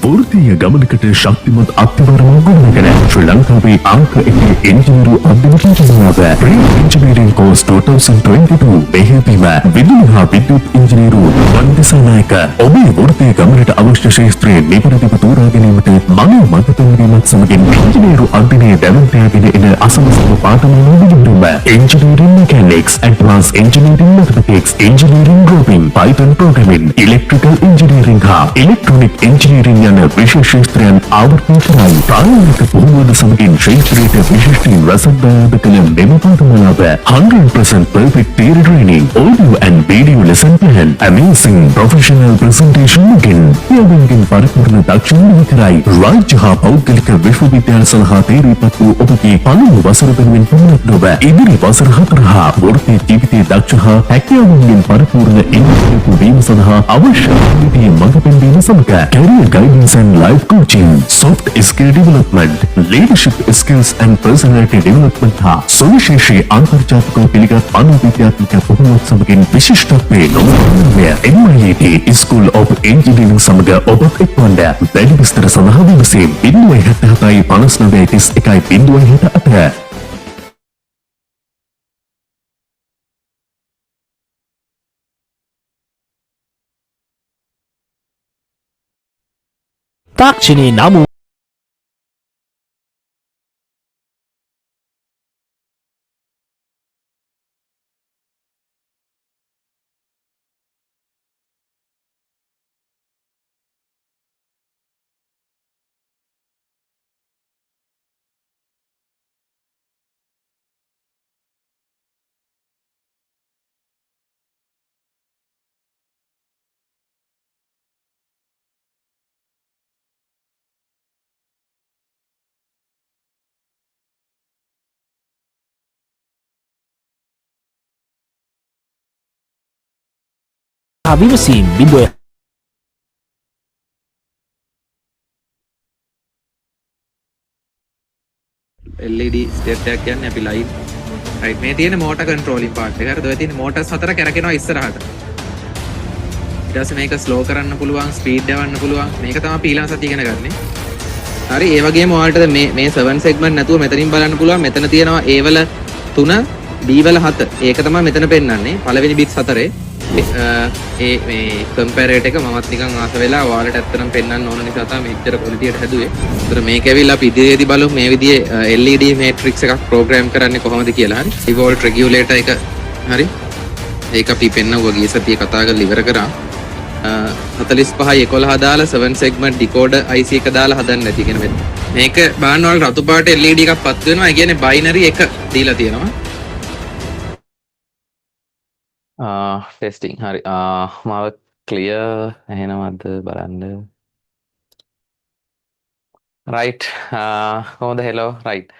වෘත්තීය ගමනකට ශක්තිමත් අත්වරම ගොඩනගෙන ශ්‍රී ලංකාවේ අංක 1 ඉංජිනේරු අධ්‍යයන කෙරෙනවා. Pre Engineering Course 2022 මෙහිදීම විදුලි හා විද්‍යුත් ඉංජිනේරු වන්දසනායක ඔබේ වෘත්තීය ගමනට අවශ්‍ය ශාස්ත්‍රයේ නිවැරදිව තෝරා ගැනීමට මනෝ මත තෝරීමත් සමගින් ඉංජිනේරු අධ්‍යයනයේ දැනුම්පෑගෙන එන අසමසම පාඨම නිවැරදිව Engineering Mechanics, Advanced Engineering Mathematics, Engineering Drawing, Python Programming, Electrical Engineering හා Electronic Engineering යන විශේෂ ශාස්ත්‍රයන් ආවර්තනය කරයි. ප්‍රායෝගික පුහුණුවද සමගින් ශාස්ත්‍රයේ විශිෂ්ටීන් රසදායක කළ මෙම පාඨමාලාව 100% perfect theory training, audio and video lesson plan, amazing professional presentation again. යෝගින් පරිපූර්ණ දක්ෂිණ කරයි. රාජ්‍ය හා පෞද්ගලික විශ්වවිද්‍යාල සලහා තේරීපත් වූ ඔබගේ පළමු වසර වෙනුවෙන් පමණක් නොව ඉදිරි වසර 4 හා වෘත්තීය ජීවිතයේ දක්ෂ හා හැකියාවන්ගෙන් පරිපූර්ණ ඉන්ජිනේරු වීම සඳහා අවශ්‍ය විදිහේ මඟ පෙන්වීම සමග career guidance and life coaching, soft skill development, leadership skills and personality development හා සුවිශේෂී අන්තර්ජාතික පිළිගත් අනුවිද්‍යාත්මක පුහුණුවක් සමගින් විශිෂ්ටත්වයේ නොමරණය MIT School of Engineering සමග ඔබත් එක්වන්න. වැඩි විස්තර සඳහා විමසීම් 077 59 31 078. තාක්ෂණයේ නමු විමසීම් 0 LED ස්ටේට් එකක් කියන්නේ අපි ලයිව් රයිට් මේ තියෙන මෝටර් කන්ට්‍රෝලින් පාර්ට් එක. හරිද? ඔය තියෙන මෝටර්ස් හතර කැරකෙනවා ඉස්සරහට. ඊට පස්සේ මේක ස්ලෝ කරන්න පුළුවන්, ස්පීඩ් යවන්න පුළුවන්. මේක තමයි අපි ඊළඟ සතිය ඉගෙන ගන්නෙ. හරි, ඒ වගේම ඔයාලට මේ 7 සෙග්මන්ට් නැතුව මෙතනින් බලන්න පුළුවන්. මෙතන තියෙනවා A වල 3, B වල 7. ඒක තමයි මෙතන පෙන්වන්නේ. පළවෙනි බිට්ස් හතරේ. මේ කම්පැරේටර් එක මමත් නිකන් ආස වෙලා ඔයාලට ඇත්තටම පෙන්වන්න ඕන නිසා තමයි මෙච්චර ක්වොලිටියට හැදුවේ. ඒතර මේක ඇවිල්ලා අපි ඉදිරියේදී බලමු මේ විදිහේ LED මේට්‍රික්ස් එකක් ප්‍රෝග්‍රෑම් කරන්නේ කොහොමද කියලා. හරි. ඩිවෝල්ට් රෙගියුලේටර් එක හරි. ඒක අපි පෙන්වුවා ගිය සතියේ කතා කරලා ඉවර කරා. 45 11 දාලා 7 සෙග්මන්ට් ඩිකෝඩර් IC එක දාලා හදන්න නැති කියන මේක බලන්න ඔයාලට රතු පාට LED එකක් පත් වෙනවා. ඒ කියන්නේ බයිනරි එක දීලා තියෙනවා. ටෙස්ටිං හරි මාව ක්ලියර් එහෙනවද බලන්න රයිට් කොහොමද හෙලෝ රයිට්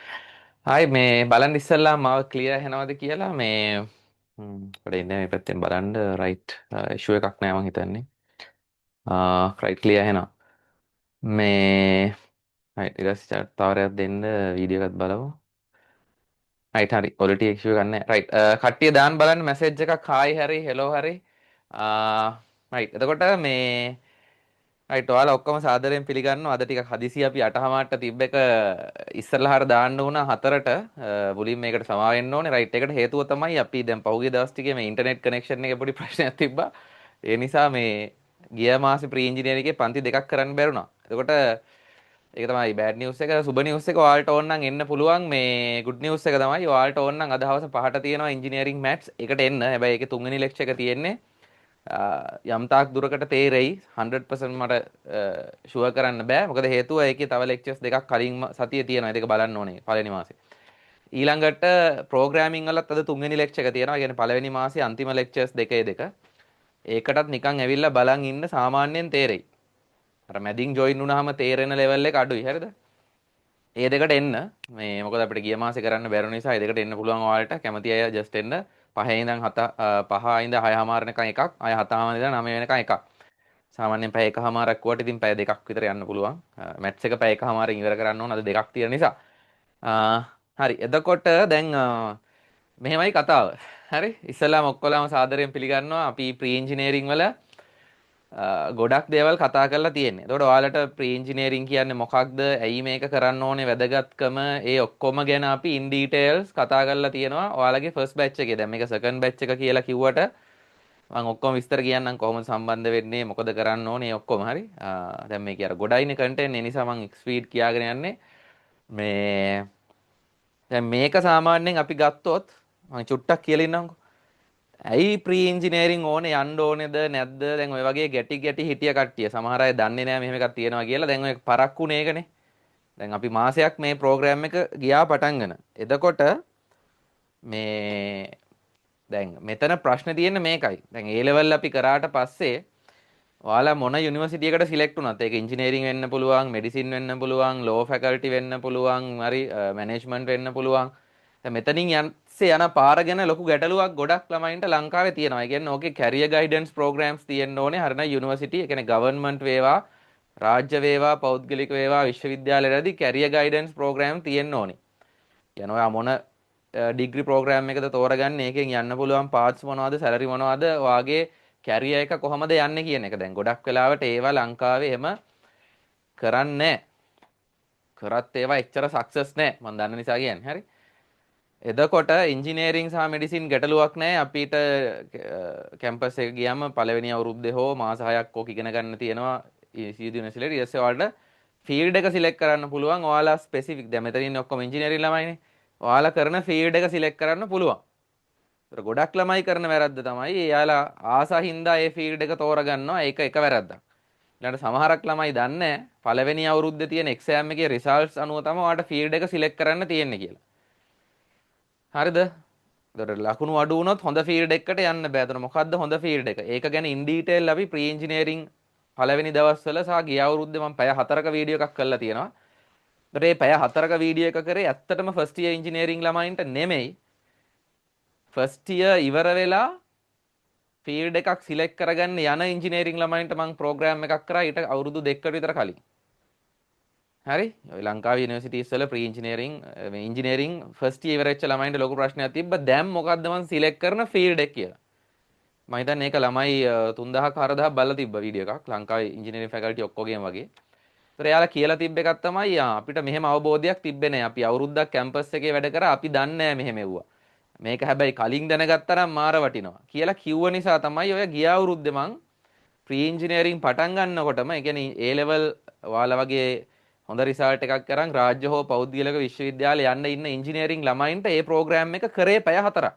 හයි මේ බලන්න ඉස්සල්ලා මාව ක්ලියර් එහෙනවද කියලා මේ පොඩ ඉන්න මේ පැත්තෙන් බලන්න රයිට් ඉෂුව එකක් නෑ මං හිතන්නේ රයිට් ක්ලියර් එහෙනම් මේ රයිට් ඊට පස්සේ තවරයක් දෙන්න වීඩියෝ එකක් බලමු රයිට් හරි quality issue ගන්න රයිට් කට්ටිය දාන්න බලන්න මැසේජ් එකක් හායි හරි හෙලෝ හරි රයිට් එතකොට මේ රයිට් ඔයාලා ඔක්කොම සාදරයෙන් පිළිගන්නවා අද ටිකක් හදිසි අපි 8:00ට තිබ්බ එක ඉස්සරලා හර දාන්න වුණා 4ට මුලින් මේකට සමා වෙන්න ඕනේ රයිට් ඒකට හේතුව තමයි අපි දැන් පහුගිය දවස් ටිකේ මේ ඉන්ටර්නෙට් කනෙක්ෂන් එකේ පොඩි ප්‍රශ්නයක් තිබ්බා ඒ නිසා මේ ගිය මාසේ ප්‍රී ඉන්ජිනියරින් එකේ පන්ති දෙකක් කරන්න බැරුණා එතකොට ඒක තමයි බෑඩ් නිවුස් එක සුබ නිවුස් එක ඔයාලට ඕන නම් එන්න පුළුවන් මේ ගුඩ් නිවුස් එක තමයි ඔයාලට ඕන නම් අද හවස 5ට තියෙනවා ඉන්ජිනියරින් මැත්ස් එකට එන්න හැබැයි ඒකේ තුන්වෙනි ලෙක්චර් එක තියෙන්නේ යම් තාක් දුරකට තේරෙයි 100% මට ෂුවර් කරන්න බෑ මොකද හේතුව ඒකේ තව ලෙක්චර්ස් දෙකක් කලින් සතියේ තියෙනවා ඒක බලන්න ඕනේ පළවෙනි මාසේ ඊළඟට ප්‍රෝග්‍රෑමින් වලත් අද තුන්වෙනි ලෙක්චර් එක තියෙනවා ඒ කියන්නේ පළවෙනි මාසේ අන්තිම ලෙක්චර්ස් දෙකේ දෙක ඒකටත් නිකන් ඇවිල්ලා බලන් ඉන්න සාමාන්‍යයෙන් තේරෙයි අර මැදින් ජොයින් වුණාම තේරෙන ලෙවල් එක අඩුයි හරිද? ඒ දෙකට එන්න මේ මොකද අපිට ගිය මාසේ කරන්න බැරි නිසා ඒ දෙකට එන්න පුළුවන් ඔයාලට කැමති අය ජස්ට් එන්න 5 ඉඳන් 5 ඉඳන් 6:00 වෙනකන් එකක් අය 7:00 ඉඳන් 9 වෙනකන් එකක්. සාමාන්‍යයෙන් පැය එකමාරක් කුවට ඉතින් පැය දෙකක් විතර යන්න පුළුවන්. මැත්ස් එක පැය එකමාරකින් ඉවර කරන්න ඕන අද දෙකක් තියෙන නිසා. හරි එතකොට දැන් මෙහෙමයි කතාව. හරි ඉස්සෙල්ලාම ඔක්කොලම සාදරයෙන් පිළිගන්නවා අපි ප්‍රී ඉන්ජිනියරින් වල ගොඩක් දේවල් කතා කරලා තියෙන්නේ. එතකොට ඔයාලට ප්‍රී ඉන්ජිනියරින් කියන්නේ මොකක්ද? ඇයි මේක කරන්න ඕනේ? වැදගත්කම ඒ ඔක්කොම ගැන අපි ඉන් ඩීටේල්ස් කතා කරලා තියෙනවා ඔයාලගේ ෆස්ට් බැච් එකේ. දැන් මේක සෙකන්ඩ් බැච් එක කියලා කිව්වට මම ඔක්කොම විස්තර කියන්නම් කොහොමද සම්බන්ධ වෙන්නේ මොකද කරන්න ඕනේ ඔක්කොම හරි. දැන් මේක අර ගොඩයිනේ කන්ටෙන්ට් ඒ නිසා මම ස්පීඩ් කියාගෙන යන්නේ. මේ දැන් මේක සාමාන්‍යයෙන් අපි ගත්තොත් මම චුට්ටක් කියලා ඉන්නම්කෝ. ඇයි ප්‍රී ඉන්ජිනියරින් ඕනේ යන්න ඕනේද නැද්ද? දැන් ඔය වගේ ගැටි හිටිය කට්ටිය සමහර අය දන්නේ නැහැ මෙහෙම එකක් තියෙනවා කියලා. දැන් ඔය පරක්කුනේ ඒකනේ. දැන් අපි මාසයක් මේ ප්‍රෝග්‍රෑම් එක ගියා පටන්ගෙන. එතකොට මේ දැන් මෙතන ප්‍රශ්නේ තියෙන්නේ මේකයි. දැන් A level අපි කරාට පස්සේ ඔයාලා මොන යුනිවර්සිටි එකකට සිලෙක්ට් වුණත් ඒක ඉන්ජිනියරින් වෙන්න පුළුවන්, මෙඩිසින් වෙන්න පුළුවන්, ලෝ ෆැකල්ටි වෙන්න පුළුවන්, හරි මැනේජ්මන්ට් වෙන්න පුළුවන්. දැන් මෙතනින් යන්නේ යන පාර ගැන ලොකු ගැටලුවක් ගොඩක් ළමයින්ට ලංකාවේ තියෙනවා. ඒ කියන්නේ ඕකේ කැරියර් ගයිඩන්ස් ප්‍රෝග්‍රෑම්ස් තියෙන්න ඕනේ. හරිනම් යුනිවර්සිටි, ඒ කියන්නේ ගවර්න්මන්ට් වේවා, රාජ්‍ය වේවා, පෞද්ගලික වේවා, විශ්වවිද්‍යාලවලදී කැරියර් ගයිඩන්ස් ප්‍රෝග්‍රෑම් තියෙන්න ඕනේ. කියන ඔයා මොන ඩිග්‍රී ප්‍රෝග්‍රෑම් එකද තෝරගන්නේ? ඒකෙන් යන්න පුළුවන් පාර්ට්ස් මොනවද, සැලරි මොනවද, වාගේ කැරියර් එක කොහොමද යන්නේ කියන එක. දැන් ගොඩක් වෙලාවට ඒවා ලංකාවේ එහෙම කරන්නේ කරත් ඒවා එච්චර සක්සස් නැහැ. මම දන්න නිසා කියන්නේ. හරි. එතකොට ඉංජිනේරිං සහ මෙඩිසින් ගැටලුවක් නැහැ. අපිට කැම්පස් එක ගියාම පළවෙනි අවුරුද්දේ හෝ මාස 6ක් ඕක ඉගෙන ගන්න තියෙනවා යුනිවර්සිටියේ. ඊට පස්සේ ඔයාලට ෆීල්ඩ් එක සිලෙක්ට් කරන්න පුළුවන්. ඔයාලා ස්පෙસિෆික් දැන් මෙතන ඉන්නේ ඔක්කොම ඉංජිනේරින් ළමයිනේ. ඔයාලා කරන ෆීල්ඩ් එක සිලෙක්ට් කරන්න පුළුවන්. ඒතර ගොඩක් ළමයි කරන වැරද්ද තමයි එයාලා ආසා හින්දා ඒ ෆීල්ඩ් එක තෝරගන්නවා. ඒක එක වැරද්දක්. ඊළඟට සමහරක් ළමයි දන්නේ පළවෙනි අවුරුද්දේ තියෙන එක්සෑම් එකේ රිසල්ට්ස් අනුව තමයි ඔයාලට ෆීල්ඩ් එක සිලෙක්ට් කරන්න තියෙන්නේ කියලා. හරිද? ඒතර ලකුණු අඩු වුණොත් හොඳ ෆීල්ඩ් එකකට යන්න බෑ. ඒතර මොකද්ද හොඳ ෆීල්ඩ් එක? ඒක ගැන ඉන් ඩීටේල් අපි ප්‍රී ඉන්ජිනියරින් පළවෙනි දවස්වල සහ ගිය අවුරුද්දේ මම පැය 4ක වීඩියෝ එකක් කරලා තියෙනවා. ඒතර මේ පැය 4ක වීඩියෝ එක කරේ ඇත්තටම ෆස්ට් ඉයර් ඉංජිනේරින් ළමයින්ට නෙමෙයි. ෆස්ට් ඉයර් ඉවර වෙලා ෆීල්ඩ් එකක් සිලෙක්ට් කරගන්න යන ඉංජිනේරින් ළමයින්ට මම ප්‍රෝග්‍රෑම් එකක් කරා ඊට අවුරුදු 2කට විතර කලින්. හරි? ඔය ලංකාවේ යුනිවර්සිටිස් වල ප්‍රී ඉංජිනේරින් මේ ඉංජිනේරින් ෆස්ට් ඉයර් ඉවර වෙච්ච ළමයින්ට ලොකු ප්‍රශ්නයක් තිබ්බා. දැන් මොකද්ද මම සිලෙක්ට් කරන ෆීල්ඩ් එක කියලා. මම හිතන්නේ ඒක ළමයි 3000ක් 4000ක් බලලා තිබ්බා වීඩියෝ එකක්. ලංකාවේ ඉංජිනේරින් ෆැකල්ටි ඔක්කොගේම වගේ. ඒතර එයාලා කියලා තිබ්බ එකක් තමයි අපිට මෙහෙම අවබෝධයක් තිබ්බේ නැහැ. අපි අවුරුද්දක් කැම්පස් එකේ වැඩ කරා අපි දන්නේ නැහැ මෙහෙම එව්වා. මේක හැබැයි කලින් දැනගත්තා නම් මාර වටිනවා කියලා කිව්ව නිසා තමයි ඔය ගිය අවුරුද්දේ මං ප්‍රී ඉංජිනේරින් පටන් ගන්නකොටම ඒ කියන්නේ A level ඔයාලා වගේ හොඳ රිසල්ට් එකක් කරන් රාජ්‍ය හෝ පෞද්ගලික විශ්වවිද්‍යාලේ යන්න ඉන්න ඉංජිනේරින් ළමයින්ට මේ ප්‍රෝග්‍රෑම් එක කරේ පැය 4ක්.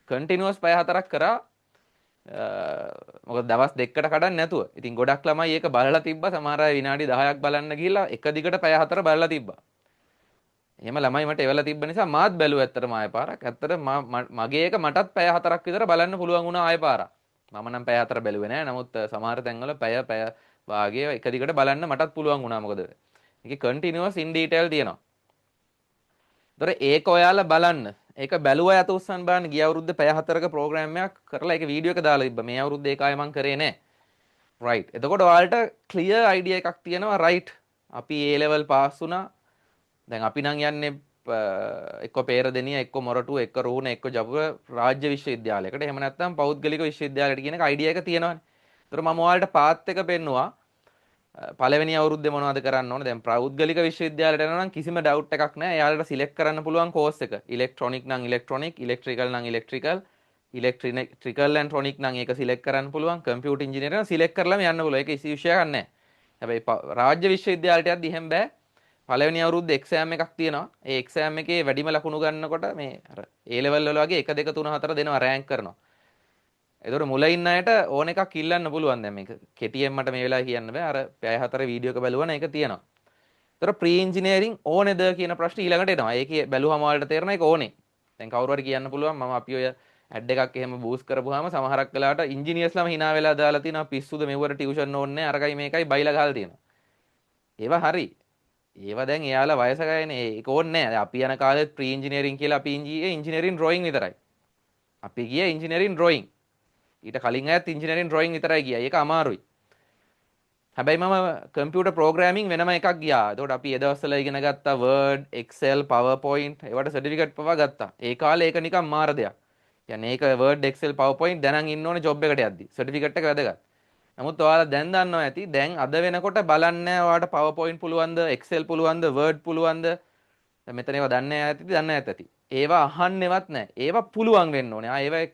කන්ටිනියුවස් පැය 4ක් කරා. මොකද දවස් දෙකකට කඩන්නේ නැතුව. ඉතින් ගොඩක් ළමයි ඒක බලලා තිබ්බා. සමහර අය විනාඩි 10ක් බලන්න ගිහිල්ලා එක දිගට පැය 4 බලලා තිබ්බා. එහෙම ළමයි මට එවලා තිබ්බ නිසා මාත් බැලුවා ඇත්තටම ආයෙ පාරක්. ඇත්තට මගේ එක මටත් පැය 4ක් විතර බලන්න පුළුවන් වුණා ආයෙ පාරක්. මම නම් පැය 4 බැලුවේ නෑ. නමුත් සමහර තැන්වල පැය වාගේ එක දිගට බලන්න මටත් පුළුවන් වුණා. මොකද ඒකේ කන්ටිනියුවස් ඉන් ඩීටේල් තියෙනවා. ඒතර ඒක ඔයාලා බලන්න. ඒක බැලුවා යට උස්සන් බලන්න ගිය අවුරුද්දේ පැය 4ක ප්‍රෝග්‍රෑම් එකක් කරලා ඒක වීඩියෝ එක දාලා තිබ්බා. මේ අවුරුද්දේ ඒක ආයෙ මං කරේ නෑ. රයිට්. එතකොට ඔයාලට ක්ලියර් අයිඩියා එකක් තියෙනවා. රයිට්. අපි A level පාස් වුණා. දැන් අපි නම් යන්නේ එක්ක පේරදෙනිය එක්ක මොරටුව එක්ක රෝහණ එක්ක ජපුව රාජ්‍ය විශ්වවිද්‍යාලයකට. එහෙම නැත්නම් පෞද්ගලික විශ්වවිද්‍යාලයකට කියන එක අයිඩියා එක තියෙනවානේ. ඒතර මම ඔයාලට පාත් එක පෙන්නුවා. පළවෙනි අවුරුද්දේ මොනවද කරන්න ඕනේ? දැන් පෞද්ගලික විශ්වවිද්‍යාලයට යනවා නම් කිසිම ඩවුට් එකක් නැහැ. එයාලට සිලෙක්ට් කරන්න පුළුවන් කෝස් එක. ඉලෙක්ට්‍රොනික නම් ඉලෙක්ට්‍රොනික, ඉලෙක්ට්‍රිකල් නම් ඉලෙක්ට්‍රිකල්, ඉලෙක්ට්‍රිකල් ඇන්ඩ් ට්‍රොනික නම් ඒක සිලෙක්ට් කරන්න පුළුවන්. කම්පියුටර් ඉංජිනේරින් නම් සිලෙක්ට් කරලාම යන්න පුළුවන්. ඒක කිසි විෂයක් නැහැ. හැබැයි රාජ්‍ය විශ්වවිද්‍යාලයට යද්දි එහෙම බෑ. පළවෙනි අවුරුද්දේ එක්සෑම් එකක් තියෙනවා. ඒ එක්සෑම් එකේ වැඩිම ලකුණු ගන්නකොට මේ අර A level වල වගේ 1 2 3 4 දෙනවා රෑන්ක් කරනවා. ඒතකොට මුල ඉන්න අයට ඕන එකක් ඉල්ලන්න පුළුවන්. දැන් මේක කෙටියෙන් මට මේ වෙලාවේ කියන්න බෑ. අර පැය 4 වීඩියෝ එක බැලුවා නම් ඒක තියෙනවා. ඒතකොට ප්‍රී ඉංජිනේරින් ඕනේද කියන ප්‍රශ්නේ ඊළඟට එනවා. ඒකේ බැලුවම ඔයාලට තේරෙනවා ඒක ඕනේ. දැන් කවුරු හරි කියන්න පුළුවන් මම අපි ඔය ඇඩ් එකක් එහෙම බූස්ට් කරපුවාම සමහරක් වෙලාවට ඉංජිනියර්ස්ලාම hina වෙලා දාලා තිනවා පිස්සුද මෙව්වට ටියුෂන් ඕනේ නැහැ අරකයි මේකයි බයිලා ගහලා තියෙනවා. ඒවා හරි. ඒවා දැන් එයාලා වයසකයනේ ඒක ඕනේ නැහැ. අපි යන කාලෙත් ප්‍රී ඉංජිනේරින් කියලා අපි ඉංජිනේරින් ඩ්‍රොයිං විතරයි. අපි ගියේ ඉංජිනේරින් ඩ්‍රොයිං. ඊට කලින් අයත් ඉංජිනේරින් ඩ්‍රොයිං විතරයි ගියා. ඒක අමාරුයි. හැබැයි මම කම්පියුටර් ප්‍රෝග්‍රෑමින් වෙනම එකක් ගියා. ඒතකොට අපි ඒ දවස්වල ඉගෙන ගත්තා Word, Excel, PowerPoint ඒවට සර්ටිෆිකේට් පවා ගත්තා. ඒ කාලේ ඒක නිකන් මාර දෙයක්. කියන්නේ ඒක Word, Excel, PowerPoint දැනන් ඉන්න ඕනේ ජොබ් එකට යද්දි. සර්ටිෆිකේට් එක වැදගත්. නමුත් ඔයාලා දැන් දන්නවා ඇති දැන් අද වෙනකොට බලන්නේ ඔයාලට PowerPoint පුළුවන්ද Excel පුළුවන්ද Word පුළුවන්ද දැන් මෙතන ඒවා දන්නේ දන්නේ නැති. ඒවා අහන්නේවත් නැහැ. ඒවා පුළුවන් වෙන්න ඕනේ. ඒවා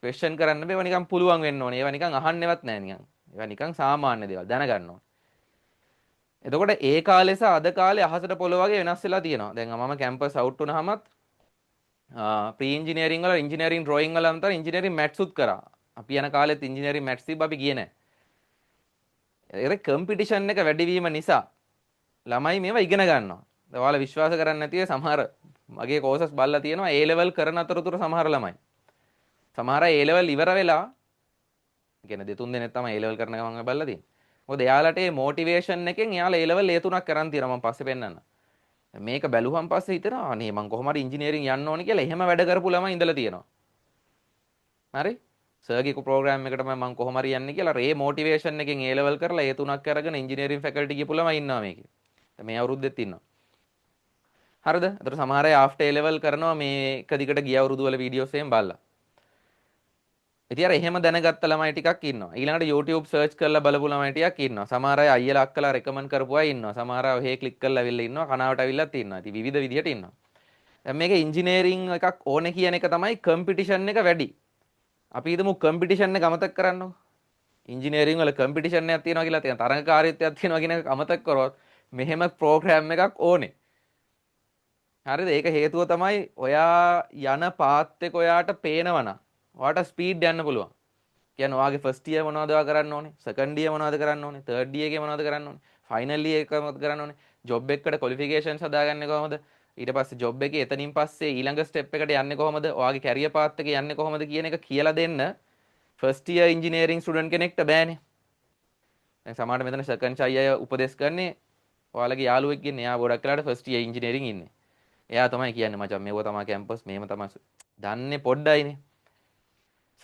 ක්වෙස්චන් කරන්න බෑ. ඒවා නිකන් පුළුවන් වෙන්න ඕනේ. ඒවා නිකන් අහන්නේවත් නැහැ නිකන්. ඒවා නිකන් සාමාන්‍ය දේවල් දැනගන්න ඕනේ. එතකොට ඒ කාලේ සහ අද කාලේ අහසට පොළොව වගේ වෙනස් වෙලා තියෙනවා. දැන් මම කැම්පස් අවුට් වුණාමත් ප්‍රී ඉංජිනේරිං වල ඉංජිනේරිං ඩ්‍රොයිං වල අමතර ඉංජිනේරිං මැත්ස් උත් කරා. අපි යන කාලෙත් ඉංජිනේරිං මැත්ස් තිබ්බ අපි ගියේ නැහැ. ඒක කම්පිටිෂන් එක වැඩි වීම නිසා ළමයි මේවා ඉගෙන ගන්නවා. ඔයාලා විශ්වාස කරන්නේ නැතිව සමහර මගේ කෝසස් බලලා තියෙනවා A level කරන අතරතුර සමහර ළමයි. සමහර A level ඉවර වෙලා කියන්නේ දෙතුන් දෙනෙක් තමයි A level කරන ගමන් බලලා තියෙන්නේ. මොකද එයාලට මේ මොටිවේෂන් එකෙන් එයාලා A level A3ක් කරන් තියෙනවා මම පස්සේ පෙන්නන්න. මේක බැලුවම් පස්සේ හිතනවා අනේ මං කොහොම හරි ඉංජිනේරින් යන්න ඕනේ කියලා එහෙම වැඩ කරපු ළමයි ඉඳලා තියෙනවා. හරි? සර්ගේ ප්‍රෝග්‍රෑම් එකට මම කොහොම හරි යන්නේ කියලා ඒ මොටිවේෂන් එකෙන් A level කරලා A3ක් අරගෙන ඉංජිනේරින් ෆැකල්ටි ගිහපු ළමයි ඉන්නවා මේකේ. මේ අවුරුද්දෙත් ඉන්නවා. හරිද? අතට සමහර අය ආෆ්ටර් A level කරනවා මේ එක දිගට ගිය අවුරුදු වල වීඩියෝස් එහෙම බලලා. ඉතින් අර එහෙම දැනගත්ත ළමයි ටිකක් ඉන්නවා. ඊළඟට YouTube සර්ච් කරලා බලපු ළමයි ටිකක් ඉන්නවා. සමහර අය අයියලා අක්කලා රෙකමන්ඩ් කරපු අය ඉන්නවා. සමහර අය ඔහේ ක්ලික් කරලා අවිල්ලා ඉන්නවා. කනාවට අවිල්ලත් ඉන්නවා. ඉතින් විවිධ විදිහට ඉන්නවා. දැන් මේක ඉංජිනේරින් එකක් ඕනේ කියන එක තමයි කම්පිටිෂන් එක වැඩි. අපි හිතමු කම්පිටිෂන් එක අමතක කරන්නකො. ඉංජිනේරින් වල කම්පිටිෂන් එකක් තියෙනවා කියලා තියෙන තරඟකාරීත්වයක් තියෙනවා කියන එක අමතක කරොත් මෙහෙම ප්‍රෝග්‍රෑම් එකක් ඕනේ. හරිද? ඒක හේතුව තමයි ඔයා යන පාත් එක ඔයාට පේනවනම් ඔයාට ස්පීඩ් යන්න පුළුවන්. කියන්නේ ඔයාගේ ෆස්ට් ඉයර් මොනවද ඔයා කරන්න ඕනේ? සෙකන්ඩ් ඉයර් මොනවද කරන්න ඕනේ? තර්ඩ් ඉයර් එකේ මොනවද කරන්න ඕනේ? ෆයිනල් ඉයර් එක මොනවද කරන්න ඕනේ? ජොබ් එකකට ක්වොලිෆිකේෂන්ස් හදාගන්නේ කොහොමද? ඊට පස්සේ ජොබ් එකේ එතනින් පස්සේ ඊළඟ ස්ටෙප් එකට යන්නේ කොහොමද? ඔයාගේ කැරියර් පාත් එක යන්නේ කොහොමද කියන එක කියලා දෙන්න ෆස්ට් ඉයර් ඉංජිනේරින් ස්ටුඩන්ට් කෙනෙක්ට බෑනේ. දැන් සමහරවිට මෙතන සෙකන්ඩ් අය උපදෙස් කරන්නේ ඔයාලගේ යාළුවෙක් ඉන්නේ. එයා ගොඩක් වෙලාට ෆස්ට් ඉයර් ඉංජිනේරින් ඉන්නේ. එයා තමයි කියන්නේ මචං මේව තමයි කැම්පස් මේව තමයි දන්නේ පොඩ්ඩයිනේ.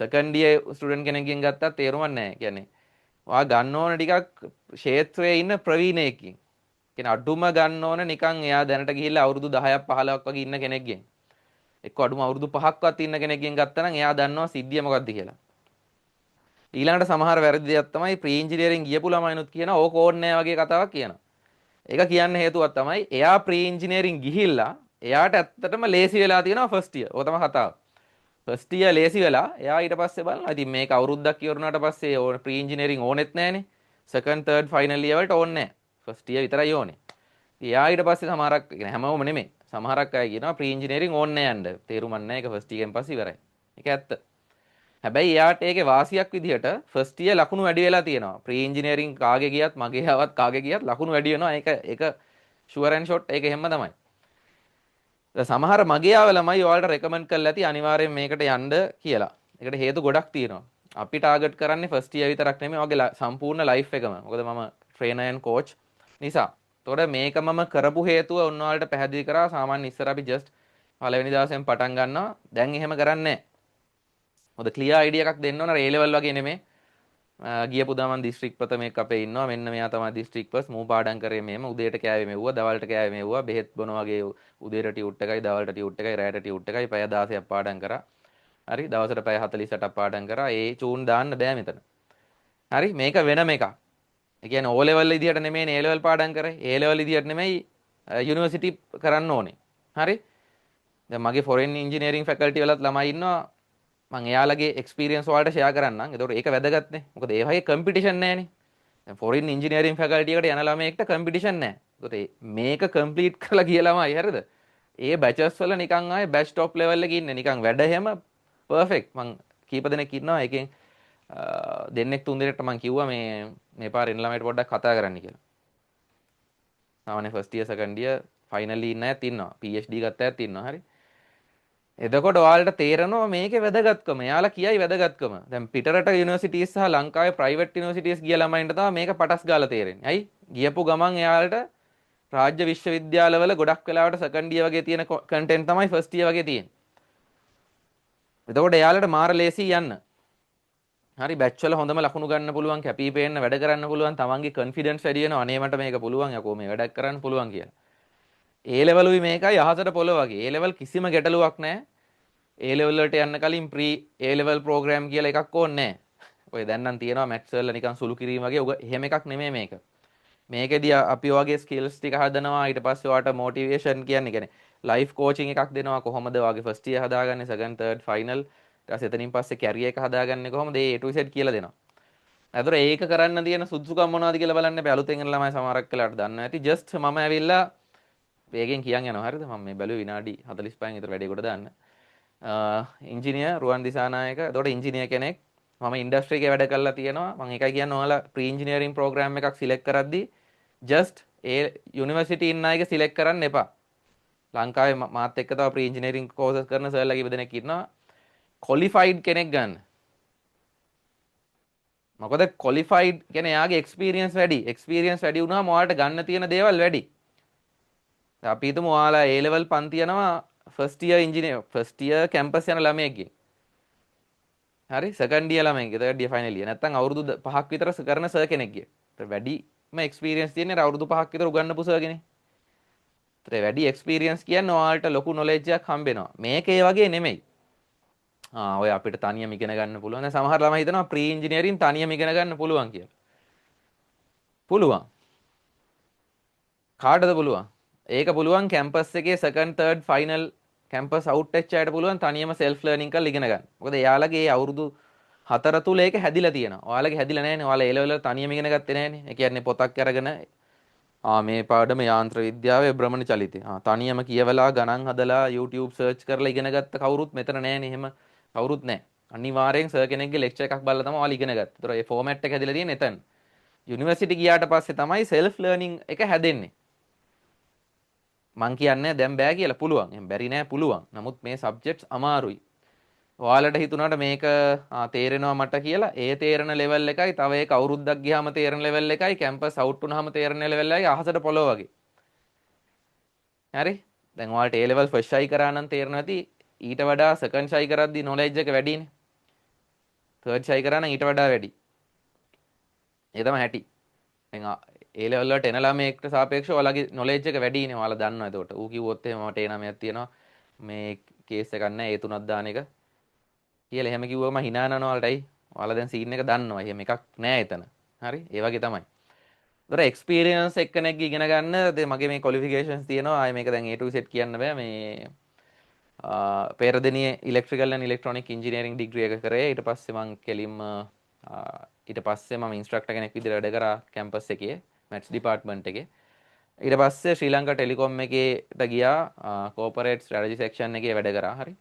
සෙකන්ඩ් ඉයර් ස්ටුඩන්ට් කෙනෙක්ගෙන් ගත්තත් තේරුමක් නැහැ. කියන්නේ ඔයා ගන්න ඕන ටිකක් ක්ෂේත්‍රයේ ඉන්න ප්‍රවීණයෙක්ගෙන්. කියන්නේ අඩුම ගන්න ඕන නිකන් එයා දැනට ගිහිල්ලා අවුරුදු 10ක් 15ක් වගේ ඉන්න කෙනෙක්ගෙන්. එක්ක අඩුම අවුරුදු 5ක්වත් ඉන්න කෙනෙක්ගෙන් ගත්තා නම් එයා දන්නවා සිද්ධිය මොකක්ද කියලා. ඊළඟට සමහර වැරදි දෙයක් තමයි ප්‍රී ඉංජිනේරින් ගියපු ළමයිනුත් කියනවා ඕක ඕනේ නැහැ වගේ කතාවක් කියනවා. ඒක කියන්න හේතුවක් තමයි එයා ප්‍රී ඉංජිනේරින් ගිහිල්ලා එයාට ඇත්තටම ලේසි වෙලා තියෙනවා ෆස්ට් ඉයර්. ඕක තමයි කතාව. ෆස්ට් ඉයර් ලේසි වෙලා එයා ඊට පස්සේ බලනවා. ඉතින් මේක අවුරුද්දක් ඉවරුනාට පස්සේ ප්‍රී ඉංජිනේරින් ඕනෙත් නැහනේ. සෙකන්ඩ් තර්ඩ් ෆයිනල් ඉයර් වලට ඕනේ නැහැ. ෆස්ට් ඉයර් විතරයි ඕනේ. ඉතින් එයා ඊට පස්සේ සමහරක් කියන්නේ හැමෝම නෙමෙයි. සමහරක් අය කියනවා ප්‍රී ඉංජිනේරින් ඕනේ නැහැ යන්න. තේරුමක් නැහැ ඒක ෆස්ට් ඉයර්ෙන් පස්සේ ඉවරයි. ඒක ඇත්ත. හැබැයි එයාට ඒකේ වාසියක් විදිහට ෆස්ට් ඉයර් ලකුණු වැඩි වෙලා තියෙනවා. ප්‍රී ඉංජිනේරින් කාගේ ගියත් මගේ ආවත් කාගේ ගියත් ලකුණු වැඩි වෙනවා. ඒක ෂුවර් ඇන්ඩ් ෂොට් ඒක හැම තමයි. සමහර මගේ ආව ළමයි ඔයාලට රෙකමන්ඩ් කරලා ඇති අනිවාර්යෙන් මේකට යන්න කියලා. ඒකට හේතු ගොඩක් තියෙනවා. අපි ටාගට් කරන්නේ ෆස්ට් ඉයර් විතරක් නෙමෙයි ඔයාගේ සම්පූර්ණ ලයිෆ් එකම. මොකද මම ට්‍රේනර් ඇන්ඩ් කෝච් නිසා. ඒතකොට මේක මම කරපු හේතුව ඔන්නෝලට පැහැදිලි කරා. සාමාන්‍ය ඉස්සර අපි ජස්ට් පළවෙනි දවසෙන් පටන් ගන්නවා. දැන් එහෙම කරන්නේ නැහැ. මොකද ක්ලියර් අයිඩියා එකක් දෙන්න ඕන A level වගේ නෙමෙයි. ගියපු දමන් දිස්ත්‍රික් ප්‍රථමයක් අපේ ඉන්නවා. මෙන්න මෙයා තමයි දිස්ත්‍රික් පස් මූ පාඩම් කරේ මෙහෙම. උදේට කෑවේ මෙව්වා, දවල්ට කෑවේ මෙව්වා. බෙහෙත් බොන වගේ උදේට ටියුට් එකයි, දවල්ට ටියුට් එකයි, රැයට ටියුට් එකයි. පැය 16ක් පාඩම් කරා. හරි. දවසට පැය 48ක් පාඩම් කරා. ඒ චූන් දාන්න බෑ මෙතන. හරි. මේක වෙනම එකක්. ඒ කියන්නේ O level විදියට නෙමෙයි A level පාඩම් කරේ. A level විදියට නෙමෙයි යුනිවර්සිටි කරන්න ඕනේ. හරි. දැන් මගේ ෆොරෙන් ඉංජිනේරින් ෆැකල්ටි වලත් ළමයි ඉන්නවා. මම එයාලගේ එක්ස්පීරියන්ස් වලට ෂෙයා කරන්නම්. ඒතකොට ඒක වැදගත්නේ. මොකද ඒ වගේ කම්පිටිෂන් නැහැනේ. දැන් ෆොරින් ඉංජිනේරින් ෆැකල්ටි එකට යන ළමයෙක්ට කම්පිටිෂන් නැහැ. ඒතකොට මේක කම්ප්ලීට් කරලා ගිය ළමයි හරිද? ඒ බැචස් වල නිකන් ආයේ බැච් টොප් ලෙවල් එකේ ඉන්නේ. නිකන් වැඩ හැම පර්ෆෙක්ට්. මං කීප දෙනෙක් ඉන්නවා. එකෙන් දෙන්නෙක් තුන් දෙනෙක්ට මං කිව්වා මේ පාර එන ළමයට පොඩ්ඩක් කතා කරන්න කියලා. සාමාන්‍ය first year second year finally ඉන්න අයත් ඉන්නවා. PhD ගත්ත අයත් ඉන්නවා. හරි. එතකොට ඔයාලට තේරෙනවා මේකේ වැදගත්කම. එයාලා කියයි වැදගත්කම. දැන් පිටරට යුනිවර්සිටිස් සහ ලංකාවේ ප්‍රයිවට් යුනිවර්සිටිස් ගිය ළමයින්ට තමයි මේක පටස් ගාලා තේරෙන්නේ. ඇයි? ගියපු ගමන් එයාලට රාජ්‍ය විශ්වවිද්‍යාලවල ගොඩක් වෙලාවට සෙකන්ඩ් ඉයර් වගේ තියෙන කන්ටෙන්ට් තමයි ෆස්ට් ඉයර් වගේ තියෙන්නේ. එතකොට එයාලට මාර ලේසි යන්න. හරි බැච් වල හොඳම ලකුණු ගන්න පුළුවන්, කැපී පේන්න වැඩ කරන්න පුළුවන්, තමන්ගේ කොන්ෆිඩන්ස් වැඩි වෙනවා. අනේ මට මේක පුළුවන් යකෝ මේ වැඩක් කරන්න පුළුවන් කියලා. A level උයි මේකයි අහසට පොළ වගේ. A level කිසිම ගැටලුවක් නැහැ. A level වලට යන්න කලින් pre A level program කියලා එකක් ඕනේ නැහැ. ඔය දැන් නම් තියෙනවා මැත්ස් වල නිකන් සුළු කිරීම වගේ. ඔක එහෙම එකක් නෙමෙයි මේක. මේකෙදී අපි වගේ ස්කිල්ස් ටික හදනවා. ඊට පස්සේ ඔයාට මොටිවේෂන් කියන්නේ ලයිෆ් කෝචින් එකක් දෙනවා. කොහොමද ඔයාගේ ෆස්ට් ඉයර් හදාගන්නේ, සෙකන්ඩ් තර්ඩ් ෆයිනල්. ඊට පස්සේ එතනින් පස්සේ කැරියර් එක හදාගන්නේ කොහොමද? ඒ A to Z කියලා දෙනවා. ඒතර ඒක කරන්න තියෙන සුදුසුකම් මොනවද කියලා බලන්න බෑ. අලුතෙන් එන ළමයි සමහරක් වෙලාවට දන්නේ නැති. ජස්ට් මම ඇවිල්ලා වේගෙන් කියන් යනවා. හරිද? මම මේ බැලුවේ විනාඩි 45න් විතර වැඩේ කොට දාන්න. ඉංජිනියර් රුවන් දිසානායක. එතකොට ඉංජිනියර් කෙනෙක්. මම ඉන්ඩස්ට්‍රි එකේ වැඩ කරලා තියෙනවා. මම ඒකයි කියන්නේ ඔයාලා ප්‍රී ඉංජිනියරින් ප්‍රෝග්‍රෑම් එකක් සිලෙක්ට් කරද්දී ජස්ට් ඒ යුනිවර්සිටි ඉන්න අයගේ සිලෙක්ට් කරන්න එපා. ලංකාවේ මාත් එක්ක තව ප්‍රී ඉංජිනියරින් කෝසස් කරන සර්ලා කිහිප දෙනෙක් ඉන්නවා. ක්වොලිෆයිඩ් කෙනෙක් ගන්න. මොකද ක්වොලිෆයිඩ් කියන්නේ එයාගේ එක්ස්පීරියන්ස් වැඩි. එක්ස්පීරියන්ස් වැඩි වුණාම ඔයාලට ගන්න තියෙන දේවල් වැඩි. අපි හිතමු ඔයාලා A level පන්ති යනවා first year engineer first year campus යන ළමයෙක්ගේ. හරි සෙකන්ඩ් ඉයර් ළමයෙක්ගේ තර්ඩ් ඉයර් ෆයිනල් ඉයර් නැත්නම් අවුරුදු 5ක් විතර කරන සර් කෙනෙක්ගේ. ඒතර වැඩිම එක්ස්පීරියන්ස් තියෙන්නේ අවුරුදු 5ක් විතර උගන්වපු සර් කෙනෙක්. ඒතර වැඩි එක්ස්පීරියන්ස් කියන්නේ ඔයාලට ලොකු නොලෙජ් එකක් හම්බෙනවා. මේක ඒ වගේ නෙමෙයි. ඔය අපිට තනියම ඉගෙන ගන්න පුළුවන්. දැන් සමහර ළමයි හිතනවා ප්‍රී ඉංජිනේරින් තනියම ඉගෙන ගන්න පුළුවන් කියලා. පුළුවන්. කාටද පුළුවන්? ඒක පුළුවන් කැම්පස් එකේ second third final campus out වෙච්ච අයට පුළුවන් තනියම සෙල්ෆ් ලර්නින් කරලා ඉගෙන ගන්න. මොකද එයාලගේ ඒ අවුරුදු 4 තුල ඒක හැදිලා තියෙනවා. ඔයාලගේ හැදිලා නැහැනේ. ඔයාලා A level තනියම ඉගෙන ගත්තේ නැහැනේ. ඒ කියන්නේ පොතක් අරගෙන මේ පාඩම යාන්ත්‍ර විද්‍යාවේ භ්‍රමණ චලිතය. තනියම කියවලා ගණන් හදලා YouTube සර්ච් කරලා ඉගෙන ගත්ත කවුරුත් මෙතන නැහැනේ. එහෙම කවුරුත් නැහැ. අනිවාර්යෙන් සර් කෙනෙක්ගේ ලෙක්චර් එකක් බලලා තමයි ඔයාලා ඉගෙන ගත්තේ. ඒතර මේ ෆෝමැට් එක හැදිලා තියෙන්නේ එතන. යුනිවර්සිටි ගියාට පස්සේ තමයි සෙල්ෆ් ලර්නින් එක හැදෙන්නේ. මං කියන්නේ දැන් බෑ කියලා පුළුවන්. එහෙනම් බැරි නෑ පුළුවන්. නමුත් මේ සබ්ජෙක්ට්ස් අමාරුයි. ඔයාලට හිතුණාට මේක තේරෙනවා මට කියලා ඒ තේරෙන ලෙවල් එකයි තව ඒක අවුරුද්දක් ගියාම තේරෙන ලෙවල් එකයි කැම්පස් අවුට් වුණාම තේරෙන ලෙවල් එකයි අහසට පොළොව වගේ. හරි? දැන් ඔයාලට A level ෆස්ට් ෂයි කරා නම් තේරෙනවා ඇති ඊට වඩා සෙකන්ඩ් ෂයි කරද්දී නොලෙජ් එක වැඩිනේ. තර්ඩ් ෂයි කරා නම් ඊට වඩා වැඩි. ඒ තමයි හැටි. දැන් A level වලට එන ළමයෙක්ට සාපේක්ෂව ඔයාලගේ නොලෙජ් එක වැඩිනේ. ඔයාලා දන්නවා එතකොට. ඌ කිව්වොත් එහෙම මට A9ක් තියෙනවා. මේ කේස් එකක් නැහැ A3ක් දාන එක. කියලා එහෙම කිව්වම hina යනවා ඔයාලටයි. ඔයාලා දැන් සීන් එක දන්නවා. එහෙම එකක් නැහැ එතන. හරි? ඒ වගේ තමයි. ඒතර එක්ස්පීරියන්ස් එක්කෙනෙක් ඉගෙන ගන්න මගේ මේ ක්වොලිෆිකේෂන්ස් තියෙනවා. ආයේ මේක දැන් A to Z කියන්න බෑ. මේ පෙරදෙනියේ electrical and electronic engineering degree එක කරේ. ඊට පස්සේ මම කෙලින්ම ඊට පස්සේ මම ඉන්ස්ට්‍රක්ටර් කෙනෙක් විදිහට වැඩ කරා කැම්පස් එකේ මැත්ස් ඩිපාර්ට්මන්ට් එකේ. ඊට පස්සේ ශ්‍රී ලංකා ටෙලිකොම් එකේට ගියා කෝපරේට් ස්ට්‍රැටජි සෙක්ෂන් එකේ වැඩ කරා. හරි.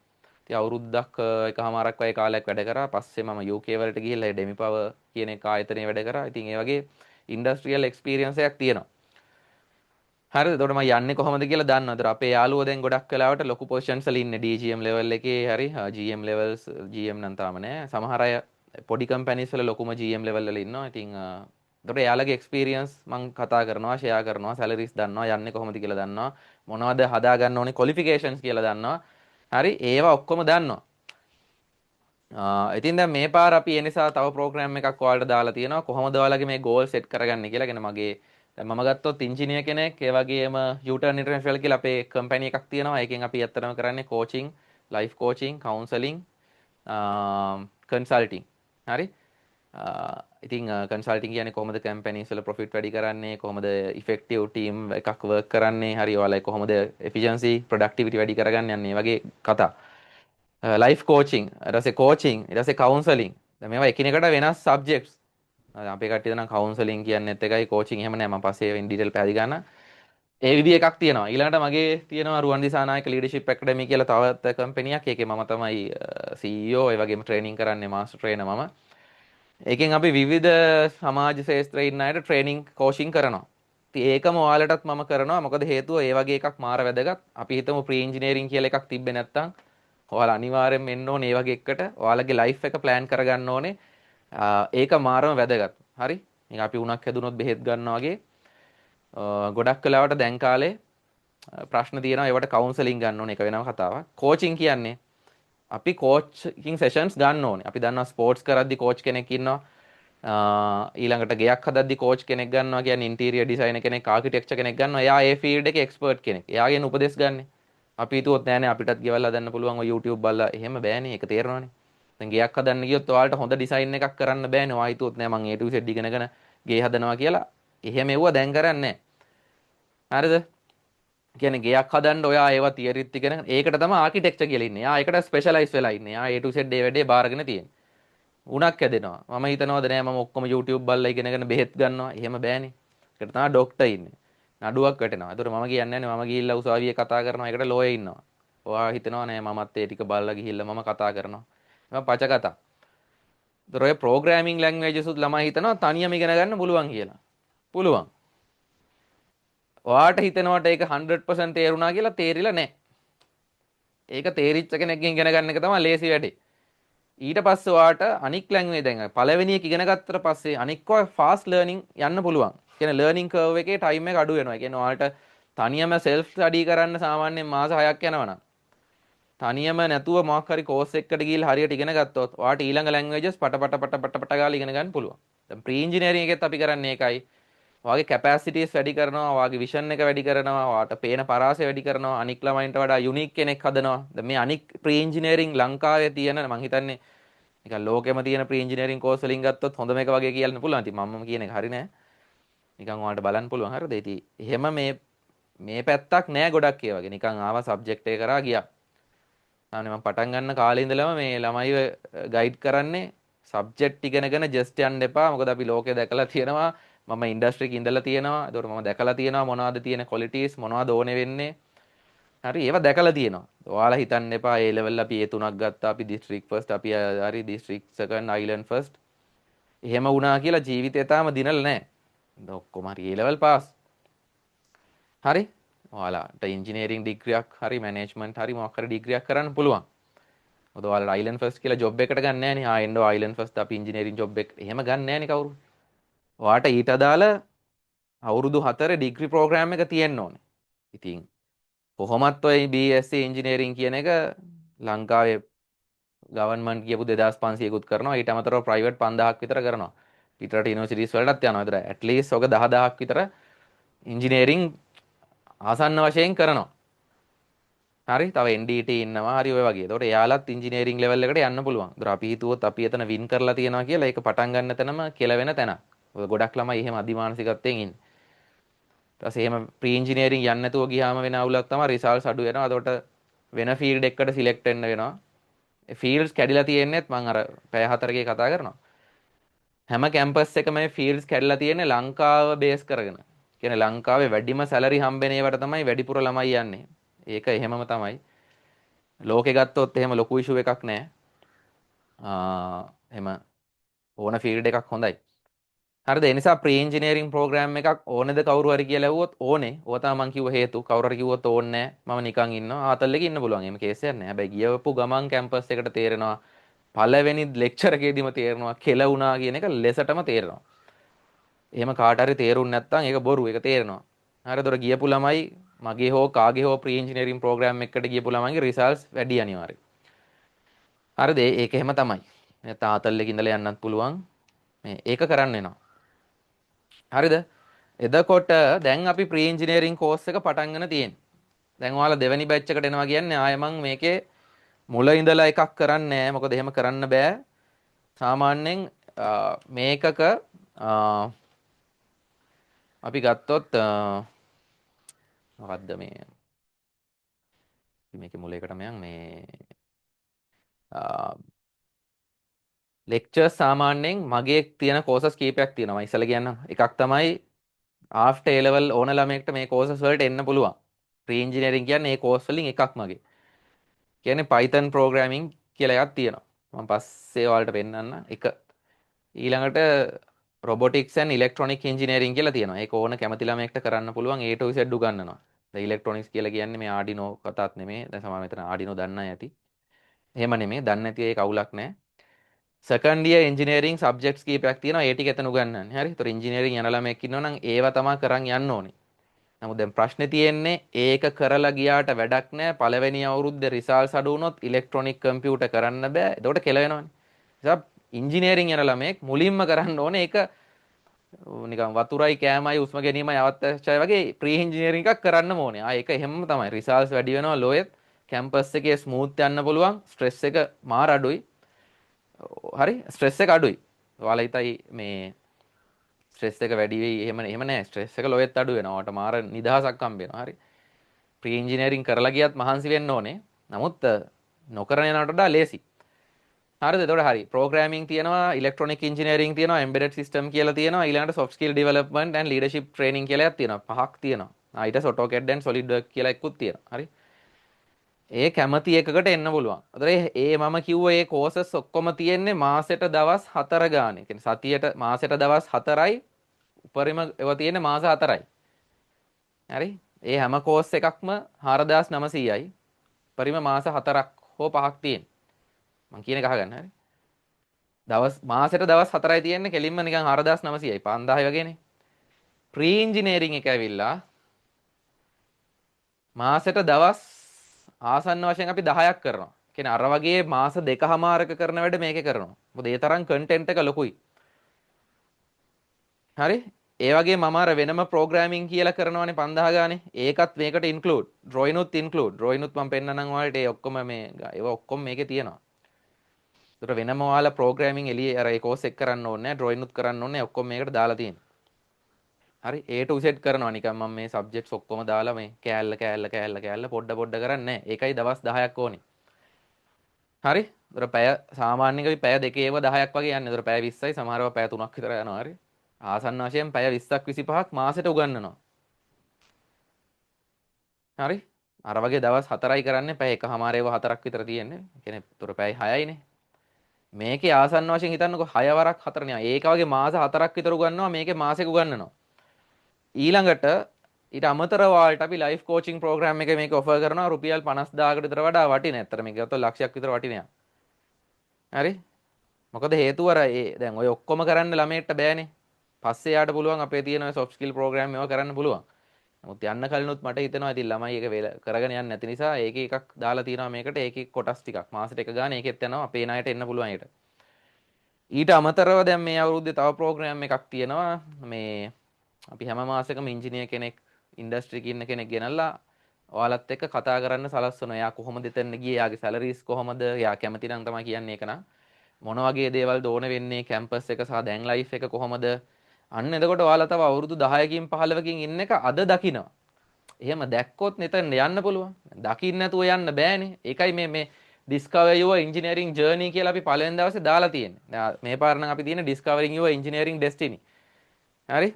ඉතින් අවුරුද්දක් එකමාරක් වගේ කාලයක් වැඩ කරා. පස්සේ මම UK වලට ගිහිල්ලා ඩෙමි පවර් කියන එක ආයතනයේ වැඩ කරා. ඉතින් ඒ වගේ ඉන්ඩස්ට්‍රියල් එක්ස්පීරියන්ස් එකක් තියෙනවා. හරිද? එතකොට මම යන්නේ කොහොමද කියලා දන්නවා. ඒතර අපේ යාළුවෝ දැන් ගොඩක් වෙලාවට ලොකු පොසිෂන්ස් වල ඉන්නේ DGM level එකේ හරි GM levels GM නම් තාම නෑ. සමහර අය පොඩි කම්පැනිස් වල ලොකුම GM level වල ඉන්නවා. ඉතින් එතකොට එයාලගේ එක්ස්පීරියන්ස් මම කතා කරනවා, ෂෙයා කරනවා, සැලරිස් දන්නවා, යන්නේ කොහොමද කියලා දන්නවා, මොනවද හදා ගන්න ඕනේ ක්වොලිෆිකේෂන්ස් කියලා දන්නවා. හරි? ඒවා ඔක්කොම දන්නවා. ඉතින් දැන් මේ පාර අපි ඒ නිසා තව ප්‍රෝග්‍රෑම් එකක් ඔයාලට දාලා තියෙනවා. කොහොමද ඔයාලගේ මේ ගෝල් සෙට් කරගන්නේ කියලා. කියන මගේ දැන් මම ගත්තොත් ඉංජිනියර් කෙනෙක්, ඒ වගේම U-turn international කියලා අපේ කම්පැනි එකක් තියෙනවා. ඒකෙන් අපි ඇත්තටම කරන්නේ කෝචින්, ලයිෆ් කෝචින්, කවුන්සලින්, කන්සල්ටිං. හරි? ඉතින් කන්සල්ටිං කියන්නේ කොහොමද කම්පැනිස් වල ප්‍රොෆිට් වැඩි කරන්නේ, කොහොමද ඉෆෙක්ටිව් ටීම් එකක් වර්ක් කරන්නේ, හරි ඔයාලා කොහොමද එෆිෂියන්සි, ප්‍රොඩක්ටිවිටි වැඩි කරගන්නේ යන්නේ වගේ කතා. ලයිෆ් කෝචින්, ඊට පස්සේ කෝචින්, ඊට පස්සේ කවුන්සලින්. දැන් මේවා එකිනෙකට වෙනස් සබ්ජෙක්ට්ස්. අපේ කට්ටිය දන්නා කවුන්සලින් කියන්නේත් එකයි කෝචින් එහෙම නෑ. මම පස්සේ වෙන ඩීටේල් පැහැදිලි ගන්න. ඒ විදිහ එකක් තියෙනවා. ඊළඟට මගේ තියෙනවා රුවන් දිසානායක ලීඩර්ෂිප් ඇකඩමි කියලා තවත් කම්පැනියක්. ඒකේ මම තමයි CEO, ඒ වගේම ට්‍රේනින් කරන්නේ මාස්ටර් ට්‍රේනර් මම. ඒකෙන් අපි විවිධ සමාජ ශාස්ත්‍රයේ ඉන්න අයට ට්‍රේනින් කෝචින් කරනවා. ඉතින් ඒකම ඔයාලටත් මම කරනවා. මොකද හේතුව ඒ වගේ එකක් මාර වැදගත්. අපි හිතමු ප්‍රී ඉංජිනේරින් කියලා එකක් තිබ්බේ නැත්තම් ඔයාලා අනිවාර්යෙන්ම එන්න ඕනේ මේ වගේ එකකට. ඔයාලගේ ලයිෆ් එක ප්ලෑන් කරගන්න ඕනේ. ඒක මාරම වැදගත්. හරි? මේක අපි උණක් හැදුනොත් බෙහෙත් ගන්නවා වගේ. ගොඩක් වෙලාවට දැන් කාලේ ප්‍රශ්න තියෙනවා. ඒවට කවුන්සලින් ගන්න ඕනේ. ඒක වෙනම කතාවක්. කෝචින් කියන්නේ අපි කෝචින් සෙෂන්ස් ගන්න ඕනේ. අපි දන්නවා ස්පෝර්ට්ස් කරද්දි කෝච් කෙනෙක් ඉන්නවා. ඊළඟට ගෙයක් හදද්දි කෝච් කෙනෙක් ගන්නවා. කියන්නේ ඉන්ටීරියර් ඩිසයිනර් කෙනෙක්, ආකිටෙක්චර් කෙනෙක් ගන්නවා. එයා ඒ ෆීල්ඩ් එකේ එක්ස්පර්ට් කෙනෙක්. එයාගෙන් උපදෙස් ගන්න. අපි හිතුවොත් නෑනේ අපිටත් ගෙවල් හදන්න පුළුවන් ඔය YouTube බලලා. එහෙම බෑනේ. ඒක තේරෙනවනේ. දැන් ගෙයක් හදන්න ගියොත් ඔයාලට හොඳ ඩිසයින් එකක් කරන්න බෑනේ. ඔයා හිතුවොත් නෑ මං A to Z ඉගෙනගෙන ගේ හදනවා කියලා. එහෙම එව්වා දැන් කරන්නේ නෑ. හරිද? කියන්නේ ගෙයක් හදන්න ඔයා ඒවා තියරිත් ඉගෙන ඒකට තමයි ආකිටෙක්චර් කියලා ඉන්නේ. යා ඒකට ස්පෙෂලායිස් වෙලා ඉන්නේ. යා A to Z ඒ වැඩේ බාරගෙන තියෙන්නේ. උණක් ඇදෙනවා. මම හිතනවාද නෑ මම ඔක්කොම YouTube බලලා ඉගෙනගෙන බෙහෙත් ගන්නවා. එහෙම බෑනේ. ඒකට තමයි ડોක්ටර් ඉන්නේ. නඩුවක් වැටෙනවා. ඒතර මම කියන්නේ නෑනේ මම ගිහිල්ලා උසාවියේ කතා කරනවා. ඒකට ලෝයර් ඉන්නවා. ඔයා හිතනවා නෑ මමත් ඒ ටික බලලා ගිහිල්ලා මම කතා කරනවා. මම පච කතා. ඒතර ඔය ප්‍රෝග්‍රෑමින් ලැන්ග්වේජස් උත් ළමයි හිතනවා තනියම ඉගෙන ගන්න පුළුවන් කියලා. පුළුවන්. ඔයාට හිතනවට ඒක 100% තේරුණා කියලා තේරිලා නෑ. ඒක තේරිච්ච කෙනෙක්ගෙන් ඉගෙන ගන්න එක තමයි ලේසි වැඩේ. ඊට පස්සේ ඔයාට අනික් ලැන්ග්වේජ් දැන් පළවෙනි එක ඉගෙන ගත්තට පස්සේ අනික් ඔය ෆාස්ට් ලර්නින් යන්න පුළුවන්. කියන්නේ ලර්නින් කර්ව් එකේ ටයිම් එක අඩු වෙනවා. ඒ කියන්නේ ඔයාලට තනියම සෙල්ෆ් ස්ටඩි කරන්න සාමාන්‍යයෙන් මාස 6ක් යනවනම් තනියම නැතුව මොකක් හරි කෝස් එකකට ගිහිල්ලා හරියට ඉගෙන ගත්තොත් ඔයාට ඊළඟ ලැන්ග්වේජස් පට ගාලා ඉගෙන ගන්න පුළුවන්. දැන් ප්‍රී ඉන්ජිනියරින් එකෙත් අපි කරන්නේ ඒකයි. ඔයාගේ කැපැසිටිස් වැඩි කරනවා, ඔයාගේ විෂන් එක වැඩි කරනවා, ඔයාට පේන පරාසය වැඩි කරනවා, අනික් ළමයින්ට වඩා යුනික් කෙනෙක් හදනවා. දැන් මේ අනික් ප්‍රී ඉන්ජිනියරින් ලංකාවේ තියෙන මම හිතන්නේ නිකන් ලෝකෙම තියෙන ප්‍රී ඉන්ජිනියරින් කෝස් වලින් ගත්තොත් හොඳම එක වගේ කියන්න පුළුවන්. ඉතින් මම කියන එක හරි නෑ. නිකන් ඔයාලට බලන්න පුළුවන් හරිද? ඉතින් එහෙම මේ පැත්තක් නෑ ගොඩක් ඒ වගේ. නිකන් ආවා සබ්ජෙක්ට් එක කරා ගියා. අනේ මම පටන් ගන්න කාලේ ඉඳලම මේ ළමයිව ගයිඩ් කරන්නේ සබ්ජෙක්ට් ඉගෙනගෙන ජස්ට් යන්න එපා. මොකද අපි ලෝකේ දැකලා තියෙනවා. මම ඉන්ඩස්ට්‍රි එකේ ඉඳලා තියෙනවා. ඒතකොට මම දැකලා තියෙනවා මොනවද තියෙන ක්වොලිටිස් මොනවද ඕනේ වෙන්නේ. හරි ඒවා දැකලා තියෙනවා. ඔයාලා හිතන්න එපා A level අපි A3ක් ගත්තා. අපි district first අපි හරි district second island first. එහෙම වුණා කියලා ජීවිතේ තාම දිනලා නැහැ. ඔක්කොම හරි A level pass. හරි ඔයාලට ඉංජිනේරින් ඩිග්‍රියක් හරි මැනේජ්මන්ට් හරි මොකක් හරි ඩිග්‍රියක් කරන්න පුළුවන්. මොකද ඔයාලට අයිලන්ඩ් ෆස්ට් කියලා ජොබ් එකකට ගන්න නැහැ නේ. එන්න අයිලන්ඩ් ෆස්ට් අපි ඉංජිනේරින් ජොබ් එක එහෙම ගන්න නැහැ නේ කවුරු. ඔයාට ඊට අදාළ අවුරුදු 4 ඩිග්‍රී ප්‍රෝග්‍රෑම් එක තියෙන්න ඕනේ. ඉතින් කොහොමත් ඔය BSc ඉංජිනේරින් කියන එක ලංකාවේ ගවර්න්මන්ට් කියපු 2500කුත් කරනවා. ඊට අමතරව ප්‍රයිවට් 5000ක් විතර කරනවා. පිටරට යුනිවර්සිටිස් වලටත් යනවා. ඒතර ඇට්ලීස්ට් ඔක 10000ක් විතර ඉංජිනේරින් ආසන්න වශයෙන් කරනවා. හරි තව NDT ඉන්නවා හරි ඔය වගේ. ඒතකොට එයාලත් ඉංජිනේරින් ලෙවල් එකට යන්න පුළුවන්. ඒතර අපි හිතුවොත් අපි එතන වින් කරලා තියනවා කියලා ඒක පටන් ගන්න තැනම කෙලවෙන තැනක්. ගොඩක් ළමයි එහෙම අධිමානසිකත්වයෙන් ඉන්නේ. ඊට පස්සේ එහෙම ප්‍රී ඉංජිනේරින් යන්න නැතුව ගියාම වෙන අවුලක් තමයි රිසල්ට්ස් අඩු වෙනවා. ඒතකොට වෙන ෆීල්ඩ් එකකට සිලෙක්ට් වෙන්න වෙනවා. ඒ ෆීල්ඩ්ස් කැඩිලා තියෙන්නේත් මම අර පැය 4කේ කතා කරනවා. හැම කැම්පස් එකම මේ ෆීල්ඩ්ස් කැඩිලා තියෙන්නේ ලංකාව බේස් කරගෙන. කියන්නේ ලංකාවේ වැඩිම සැලරි හම්බෙන ඒවට තමයි වැඩිපුර ළමයි යන්නේ. ඒක එහෙමම තමයි. ලෝකෙ ගත්තොත් එහෙම ලොකු ඉෂුව එකක් නැහැ. එහෙම ඕන ෆීල්ඩ් එකක් හොඳයි. හරිද? ඒ නිසා ප්‍රී ඉංජිනේරින් ප්‍රෝග්‍රෑම් එකක් ඕනේද කවුරු හරි කියලා ඇහුවොත් ඕනේ. ඕක තමයි මං කිව්ව හේතු. කවුරු හරි කිව්වොත් ඕනේ නැහැ. මම නිකන් ඉන්නවා. ආතල් එකේ ඉන්න පුළුවන්. එහෙම කේස් එකක් නැහැ. හැබැයි ගියවපු ගමන් කැම්පස් එකට තේරෙනවා. පළවෙනි ලෙක්චර් එකේදීම තේරෙනවා කෙල වුණා කියන එක ලෙසටම තේරෙනවා. එහෙම කාට හරි තේරුන්නේ නැත්නම් ඒක බොරු. ඒක තේරෙනවා. හරිද? ඒතර ගියපු ළමයි මගේ හෝ කාගේ හෝ ප්‍රී ඉංජිනේරින් ප්‍රෝග්‍රෑම් එකකට ගියපු ළමයිගේ රිසල්ට්ස් වැඩි අනිවාර්යයෙන්. හරිද? ඒක එහෙම තමයි. නැත්නම් ආතල් එකේ ඉඳලා යන්නත් පුළුවන්. ඒක කරන්න වෙනවා. හරිද? එතකොට දැන් අපි ප්‍රී ඉංජිනේරින් කෝස් එක පටන් ගන්න තියෙන්නේ. දැන් ඔයාලා දෙවෙනි බැච් එකට එනවා කියන්නේ ආයෙ මං මේකේ මුල ඉඳලා එකක් කරන්නේ නැහැ. මොකද එහෙම කරන්න බෑ. සාමාන්‍යයෙන් මේකක අපි ගත්තොත් මොකද්ද මේකේ මුලයකටම යන් මේ ලෙක්චර්ස් සාමාන්‍යයෙන් මගේ තියෙන කෝසස් කීපයක් තියෙනවා. ඉස්සෙල්ලා කියන්නම්. එකක් තමයි ආෆ්ටර් A level ඕන ළමයෙක්ට මේ කෝසස් වලට එන්න පුළුවන්. ප්‍රී ඉංජිනේරින් කියන්නේ මේ කෝස් වලින් එකක් මගේ. කියන්නේ Python programming කියලා එකක් තියෙනවා. මම පස්සේ ඔයාලට පෙන්නන්න. එක ඊළඟට robotics and electronic engineering කියලා තියෙනවා. ඒක ඕන කැමති ළමයෙක්ට කරන්න පුළුවන් A to Z උගන්වනවා. දැන් electronics කියලා කියන්නේ මේ Arduino කතාත් නෙමෙයි. දැන් සමහර මෙතන Arduino දන්න අය ඇති. එහෙම නෙමෙයි. දන්නේ නැති ඒක අවුලක් නැහැ. සෙකන්ඩ් ඉයර් ඉංජිනේරින් සබ්ජෙක්ට්ස් කීපයක් තියෙනවා. ඒ ටික එතන උගන්වන්නේ. හරි. ඒතර ඉංජිනේරින් යන ළමයෙක් ඉන්නවා නම් ඒවා තමයි කරන් යන්න ඕනේ. නමුත් දැන් ප්‍රශ්නේ තියෙන්නේ ඒක කරලා ගියාට වැඩක් නැහැ. පළවෙනි අවුරුද්දේ රිසල්ට්ස් අඩු වුණොත් ඉලෙක්ට්‍රොනික කම්පියුටර් කරන්න බෑ. එතකොට කෙල වෙනවනේ. නිසා ඉංජිනේරින් යන ළමයෙක් මුලින්ම කරන්න ඕනේ ඒක නිකන් වතුරයි කෑමයි උස්ම ගැනීමයි අවශ්‍යයි වගේ ප්‍රී ඉංජිනේරින් එකක් කරන්න ඕනේ. ඒක එහෙමම තමයි. රිසල්ට්ස් වැඩි වෙනවා ලෝයෙත් කැම්පස් එකේ ස්මූත් යන්න පුළුවන්. ස්ට්‍රෙස් එක මාර අඩුයි. හරි ස්ට්‍රෙස් එක අඩුයි. ඔයාලා හිතයි මේ ස්ට්‍රෙස් එක වැඩි වෙයි එහෙම නෑ. ස්ට්‍රෙස් එක ලොවෙත් අඩු වෙනවා. ඔයාලට මාර නිදහසක් හම්බ වෙනවා. හරි. ප්‍රී ඉන්ජිනියරින් කරලා ගියත් මහන්සි වෙන්න ඕනේ. නමුත් නොකරන යනට වඩා ලේසි. හරිද? එතකොට හරි. ප්‍රෝග්‍රෑමින් තියෙනවා, ඉලෙක්ට්‍රොනික ඉන්ජිනියරින් තියෙනවා, එම්බෙඩඩ් සිස්ටම් කියලා තියෙනවා, ඊළඟට soft skill development and leadership training කියලා එකක් තියෙනවා. පහක් තියෙනවා. ඊට AutoCAD and SolidWorks කියලා එකකුත් තියෙනවා. හරි. ඒ කැමති එකකට එන්න පුළුවන්. ඒතර ඒ මම කිව්ව ඒ කෝසස් ඔක්කොම තියෙන්නේ මාසෙට දවස් 4 ගානේ. කියන්නේ සතියට මාසෙට දවස් 4යි උපරිම ඒවා තියෙන්නේ මාස 4යි. හරි. ඒ හැම කෝස් එකක්ම 4900යි. උපරිම මාස 4ක් හෝ 5ක් තියෙන. මං කියන එක අහගන්න හරි. මාසෙට දවස් 4යි තියෙන්නේ කෙලින්ම නිකන් 4900යි 5000 වගේනේ. ප්‍රී ඉන්ජිනියරින් එක ඇවිල්ලා මාසෙට දවස් ආසන්න වශයෙන් අපි 10ක් කරනවා. කියන්නේ අර වගේ මාස දෙකමාරක කරන වැඩ මේකේ කරනවා. මොකද ඒ තරම් කන්ටෙන්ට් එක ලොකුයි. හරි? ඒ වගේ මම අර වෙනම ප්‍රෝග්‍රෑමින් කියලා කරනවානේ 5000 ගානේ. ඒකත් මේකට ඉන්ක්ලූඩ්. ඩ්‍රොයිනුත් ඉන්ක්ලූඩ්. ඩ්‍රොයිනුත් මම පෙන්නනම් ඔයාලට ඒ ඔක්කොම ඒවා ඔක්කොම මේකේ තියෙනවා. ඒතර වෙනම ඔයාලා ප්‍රෝග්‍රෑමින් එළියේ අර ඒ කෝස් එක කරන්න ඕනේ නැහැ. ඩ්‍රොයිනුත් කරන්න ඕනේ. ඔක්කොම මේකට දාලා තියෙනවා. හරි A to Z කරනවා නිකන් මම මේ සබ්ජෙක්ට්ස් ඔක්කොම දාලා මේ කෑල්ල පොඩ කරන්නේ නැහැ. ඒකයි දවස් 10ක් ඕනේ. හරි? ඒතර පැය සාමාන්‍යයෙන් අපි පැය දෙකේව 10ක් වගේ යන්නේ. ඒතර පැය 20යි සමහරව පැය 3ක් විතර යනවා. හරි? ආසන්න වශයෙන් පැය 20ක් 25ක් මාසෙට උගන්වනවා. හරි? අර වගේ දවස් 4යි කරන්නේ පැය එකමාරේව 4ක් විතර තියෙන්නේ. කියන්නේ ඒතර පැය 6යිනේ. මේකේ ආසන්න වශයෙන් හිතන්නකො 6 වරක් 4 නේ. ඒක වගේ මාස 4ක් විතර උගන්වනවා. මේකේ මාසෙක උගන්වනවා. ඊළඟට ඊට අමතරව ඔයාලට අපි ලයිෆ් කෝචින් ප්‍රෝග්‍රෑම් එක මේක ඔෆර් කරනවා රුපියල් 50000කට විතර වඩා වටින. ඇත්තට මේක ගත්තොත් ලක්ෂයක් විතර වටිනයක්. හරි? මොකද හේතුව අර දැන් ඔය ඔක්කොම කරන්න ළමයට බෑනේ. පස්සේ යාට පුළුවන් අපේ තියෙන ඔය සොෆ්ට් ස්කිල් ප්‍රෝග්‍රෑම් ඒවා කරන්න පුළුවන්. නමුත් යන්න කලිනුත් මට හිතෙනවා ඉතින් ළමයි ඒක කරගෙන යන්නේ නැති නිසා ඒකේ එකක් දාලා තියෙනවා මේකට ඒකේ කොටස් ටිකක් මාසෙට එක ගානේ ඒකෙත් යනවා අපේ ණයට එන්න පුළුවන් ඒකට. ඊට අමතරව දැන් මේ අවුරුද්දේ තව ප්‍රෝග්‍රෑම් එකක් තියෙනවා මේ අපි හැම මාසෙකම ඉංජිනේර් කෙනෙක් ඉන්ඩස්ට්‍රි එකේ ඉන්න කෙනෙක් ගෙනල්ලා ඔයාලත් එක්ක කතා කරන්න සලස්වනවා. එයා කොහොමද එතන ගියේ? එයාගේ සැලරිස් කොහොමද? එයා කැමති නම් තමයි කියන්නේ ඒක නම්. මොන වගේ දේවල්ද ඕන වෙන්නේ? කැම්පස් එක සහ දැන් ලයිෆ් එක කොහොමද? අන්න එතකොට ඔයාලා තව අවුරුදු 10කින් 15කින් ඉන්න එක අද දකිනවා. එහෙම දැක්කොත් එතන යන්න පුළුවන්. දකින්න නැතුව යන්න බෑනේ. ඒකයි මේ Discover your engineering journey කියලා අපි පළවෙනි දවසේ දාලා තියෙන්නේ. මේ පාර නම් අපි තියෙන discovering your engineering destiny. හරි?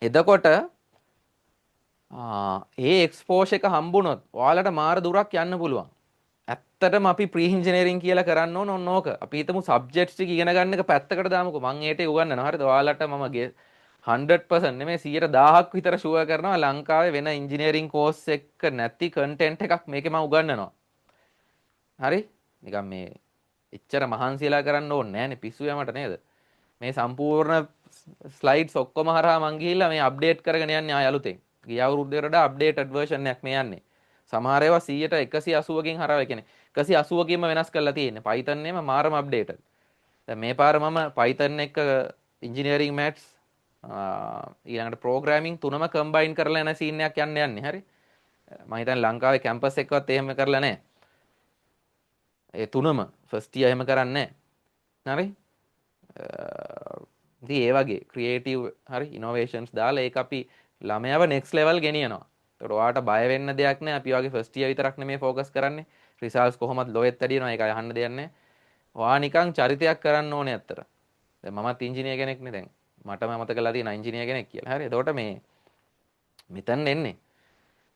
එතකොට ඒ එක්ස්පෝෂර් එක හම්බුනොත් ඔයාලට මාර දුරක් යන්න පුළුවන්. ඇත්තටම අපි ප්‍රී ඉන්ජිනියරින් කියලා කරන්න ඕන ඕක. අපි හිතමු සබ්ජෙක්ට්ස් ටික ඉගෙන ගන්න එක පැත්තකට දාමුකෝ. මම ඒට උගන්වනවා. හරිද? ඔයාලට මම 100% නෙමෙයි 100,000ක් විතර ෂුවර් කරනවා ලංකාවේ වෙන ඉන්ජිනියරින් කෝස් එක නැති කන්ටෙන්ට් එකක් මේකේ මම උගන්වනවා. හරි? නිකන් මේ එච්චර මහන්සියලා කරන්න ඕනේ නෑනේ පිස්සු යමට නේද? මේ සම්පූර්ණ ස්ලයිඩ්ස් ඔක්කොම හරහා මං ගිහිල්ලා මේ අප්ඩේට් කරගෙන යන්නේ ආය අලුතෙන්. ගිය අවුරුද්දේට වඩා අප්ඩේටඩ් version එකක් මේ යන්නේ. සමහර ඒවා 100ට 180කින් හරහා ඒ කියන්නේ 180කින්ම වෙනස් කරලා තියෙන්නේ. Python එකම මාරම අප්ඩේටඩ්. දැන් මේ පාර මම Python එක engineering maths ඊළඟට programming තුනම combine කරලා යන scene එකක් යන්නේ. හරි? මම හිතන්නේ ලංකාවේ campus එකකවත් එහෙම කරලා නැහැ. ඒ තුනම first year එහෙම කරන්නේ නැහැ. හරි? ඉතින් ඒ වගේ ක්‍රියේටිව් හරි ඉනෝවේෂන්ස් දාලා ඒක අපි ළමයාව නෙක්ස්ට් ලෙවල් ගෙනියනවා. ඒකට ඔයාට බය වෙන්න දෙයක් නැහැ. අපි වගේ ෆස්ට් ඉයර් විතරක් නෙමෙයි ફોකස් කරන්නේ. රිසල්ට්ස් කොහොමද ලොවෙත් වැඩිනවා ඒක අහන්න දෙයක් නැහැ. ඔයා නිකන් චරිතයක් කරන්න ඕනේ අත්තර. දැන් මමත් ඉංජිනේර කෙනෙක්නේ දැන්. මටම මතකලා තියෙන ඉංජිනේර කෙනෙක් කියලා. හරි. එතකොට මේ මෙතන එන්නේ.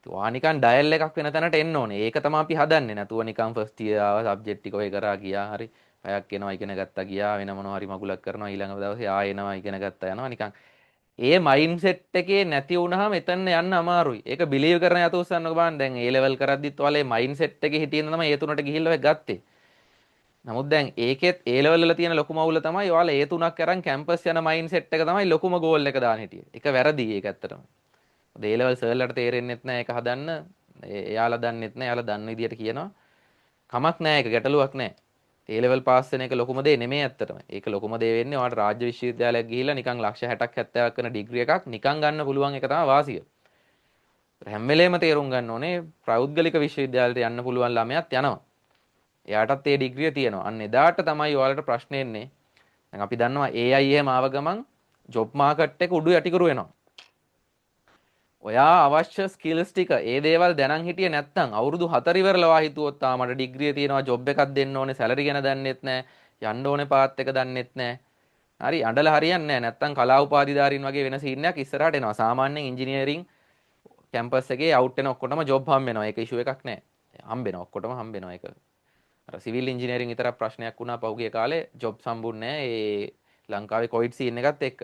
ඔයා නිකන් ඩයල් එකක් වෙන තැනට එන්න ඕනේ. ඒක තමයි අපි හදන්නේ. නැතුව නිකන් ෆස්ට් ඉයර් ආව සබ්ජෙක්ට් ටික ඔය කරා ගියා. හරි. පැයක් එනවා ඉගෙන ගත්තා ගියා වෙන මොනවා හරි මගුලක් කරනවා ඊළඟ දවසේ ආයෙ එනවා ඉගෙන ගත්තා යනවා නිකන් ඒ මයින්ඩ්සෙට් එකේ නැති වුනහම එතන යන්න අමාරුයි. ඒක බිලීව් කරන යතු උස්සන්නක බලන්න දැන් A level කරද්දිත් ඔයාලා මේ මයින්ඩ්සෙට් එකේ හිටින්න තමයි ඒ තුනට ගිහිල්ලා ඔය ගත්තේ. නමුත් දැන් ඒකෙත් A level වල තියෙන ලොකුම අවුල තමයි ඔයාලා ඒ තුනක් අරන් කැම්පස් යන මයින්ඩ්සෙට් එක තමයි ලොකුම ගෝල් එක දාන්න හිටියේ. ඒක වැරදි ඒක ඇත්තටම. A level සර්ලට තේරෙන්නෙත් නැහැ ඒක හදන්න. එයාලා දන්නෙත් නැහැ. එයාලා දන්න විදියට කියනවා. කමක් නැහැ ඒක ගැටලුවක් නැහැ. A level පාස් වෙන එක ලොකුම දේ නෙමෙයි ඇත්තටම. ඒක ලොකුම දේ වෙන්නේ ඔයාලට රාජ්‍ය විශ්වවිද්‍යාලයක් ගිහිල්ලා නිකන් ලක්ෂ 60ක් 70ක් වෙන ඩිග්‍රී එකක් නිකන් ගන්න පුළුවන් එක තමයි වාසිය. හැම වෙලේම තේරුම් ගන්න ඕනේ පෞද්ගලික විශ්වවිද්‍යාලයට යන්න පුළුවන් ළමයාත් යනවා. එයාටත් ඒ ඩිග්‍රිය තියෙනවා. අන්න එදාට තමයි ඔයාලට ප්‍රශ්නේ එන්නේ. දැන් අපි දන්නවා AI එහෙම ආව ගමන් ජොබ් මාකට් එක උඩු යටිකුරු වෙනවා. ඔයා අවශ්‍ය ස්කිල්ස් ටික ඒ දේවල් දැනන් හිටියේ නැත්නම් අවුරුදු 4 ඉවරලා හිතුවොත් මට ඩිග්‍රිය තියෙනවා ජොබ් එකක් දෙන්න ඕනේ සැලරි ගැන දන්නෙත් නැහැ යන්න ඕනේ පාත් එක දන්නෙත් නැහැ. හරි අඬලා හරියන්නේ නැහැ. නැත්නම් කලා උපාධිධාරීන් වගේ වෙන සීන් එකක් ඉස්සරහට එනවා. සාමාන්‍යයෙන් ඉංජිනේරින් කැම්පස් එකේ අවුට් වෙන ඔක්කොටම ජොබ් හම්බ වෙනවා. ඒක ඉෂුව එකක් නැහැ. හම්බ වෙනවා ඔක්කොටම හම්බ වෙනවා ඒක. අර සිවිල් ඉංජිනේරින් විතරක් ප්‍රශ්නයක් වුණා පහුගිය කාලේ ජොබ් සම්බුන්නේ නැහැ. ඒ ලංකාවේ කොවිඩ් සීන් එකත් එක්ක.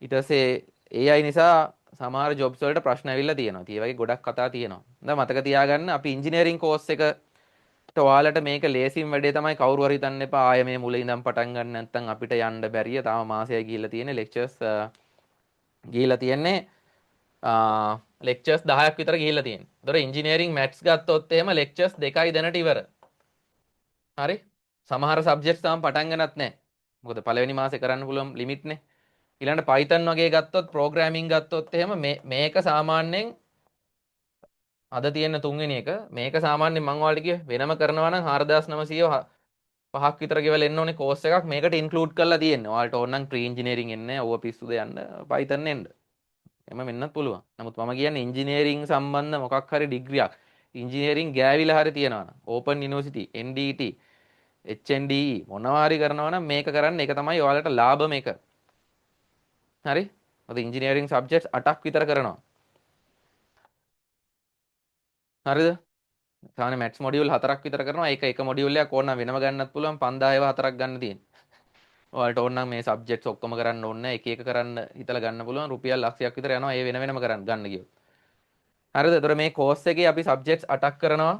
ඊට පස්සේ AI නිසා සමහර ජොබ්ස් වලට ප්‍රශ්න ඇවිල්ලා තියෙනවා. ඒ වගේ ගොඩක් කතා තියෙනවා. දැන් මතක තියාගන්න අපි ඉංජිනේරින් කෝස් එකට ඔයාලට මේක ලේසිම වැඩේ තමයි කවුරු හරි හිතන්න එපා. ආයෙ මේ මුලින් ඉඳන් පටන් ගන්න නැත්නම් අපිට යන්න බැරිය. තාම මාසයක් ගිහිල්ලා තියෙන්නේ ලෙක්චර්ස් ගිහිල්ලා තියෙන්නේ ලෙක්චර්ස් 10ක් විතර ගිහිල්ලා තියෙන්නේ. ඒතර ඉංජිනේරින් මැත්ස් ගත්තොත් එහෙම ලෙක්චර්ස් 2යි දැනට ඉවර. හරි? සමහර සබ්ජෙක්ට්ස් තාම පටන් ගන්නත් නැහැ. මොකද පළවෙනි මාසේ කරන්න පුළුවන් ලිමිට් නේ. ඊළඟට Python වගේ ගත්තොත් ප්‍රෝග්‍රෑමින් ගත්තොත් එහෙම මේක සාමාන්‍යයෙන් අද තියෙන තුන්වෙනි එක මේක සාමාන්‍යයෙන් මම ඔයාලට කිය වෙනම කරනවා නම් 4900 පහක් විතර ගෙවල එන්න ඕනේ කෝස් එකක් මේකට ඉන්ක්ලූඩ් කරලා තියෙන්නේ. ඔයාලට ඕන නම් ප්‍රී ඉංජිනේරින් එන්නේ ඕව පිස්සුද යන්න Python එන්න. එම වෙන්නත් පුළුවන්. නමුත් මම කියන්නේ ඉංජිනේරින් සම්බන්ධ මොකක් හරි ඩිග්‍රියක් ඉංජිනේරින් ගෑවිලා හරි තියනවා නම් ඕපන් යුනිවර්සිටි NDT HNDE මොනවා හරි කරනවා නම් මේක කරන්න ඒක තමයි ඔයාලට ලාභම එක. හරි? අද ඉංජිනේරින් සබ්ජෙක්ට්ස් 8ක් විතර කරනවා. හරිද? සාමාන්‍ය මැත්ස් මොඩියුල් 4ක් විතර කරනවා. ඒක එක මොඩියුල් එකක් ඕන නම් වෙනම ගන්නත් පුළුවන් 5000 ඒවා 4ක් ගන්න තියෙන්නේ. ඔයාලට ඕන නම් මේ සබ්ජෙක්ට්ස් ඔක්කොම කරන්න ඕනේ නැහැ. එක එක කරන්න හිතලා ගන්න පුළුවන්. රුපියල් ලක්ෂයක් විතර යනවා. ඒ වෙන වෙනම ගන්න ගියොත්. හරිද? ඒතර මේ කෝස් එකේ අපි සබ්ජෙක්ට්ස් 8ක් කරනවා.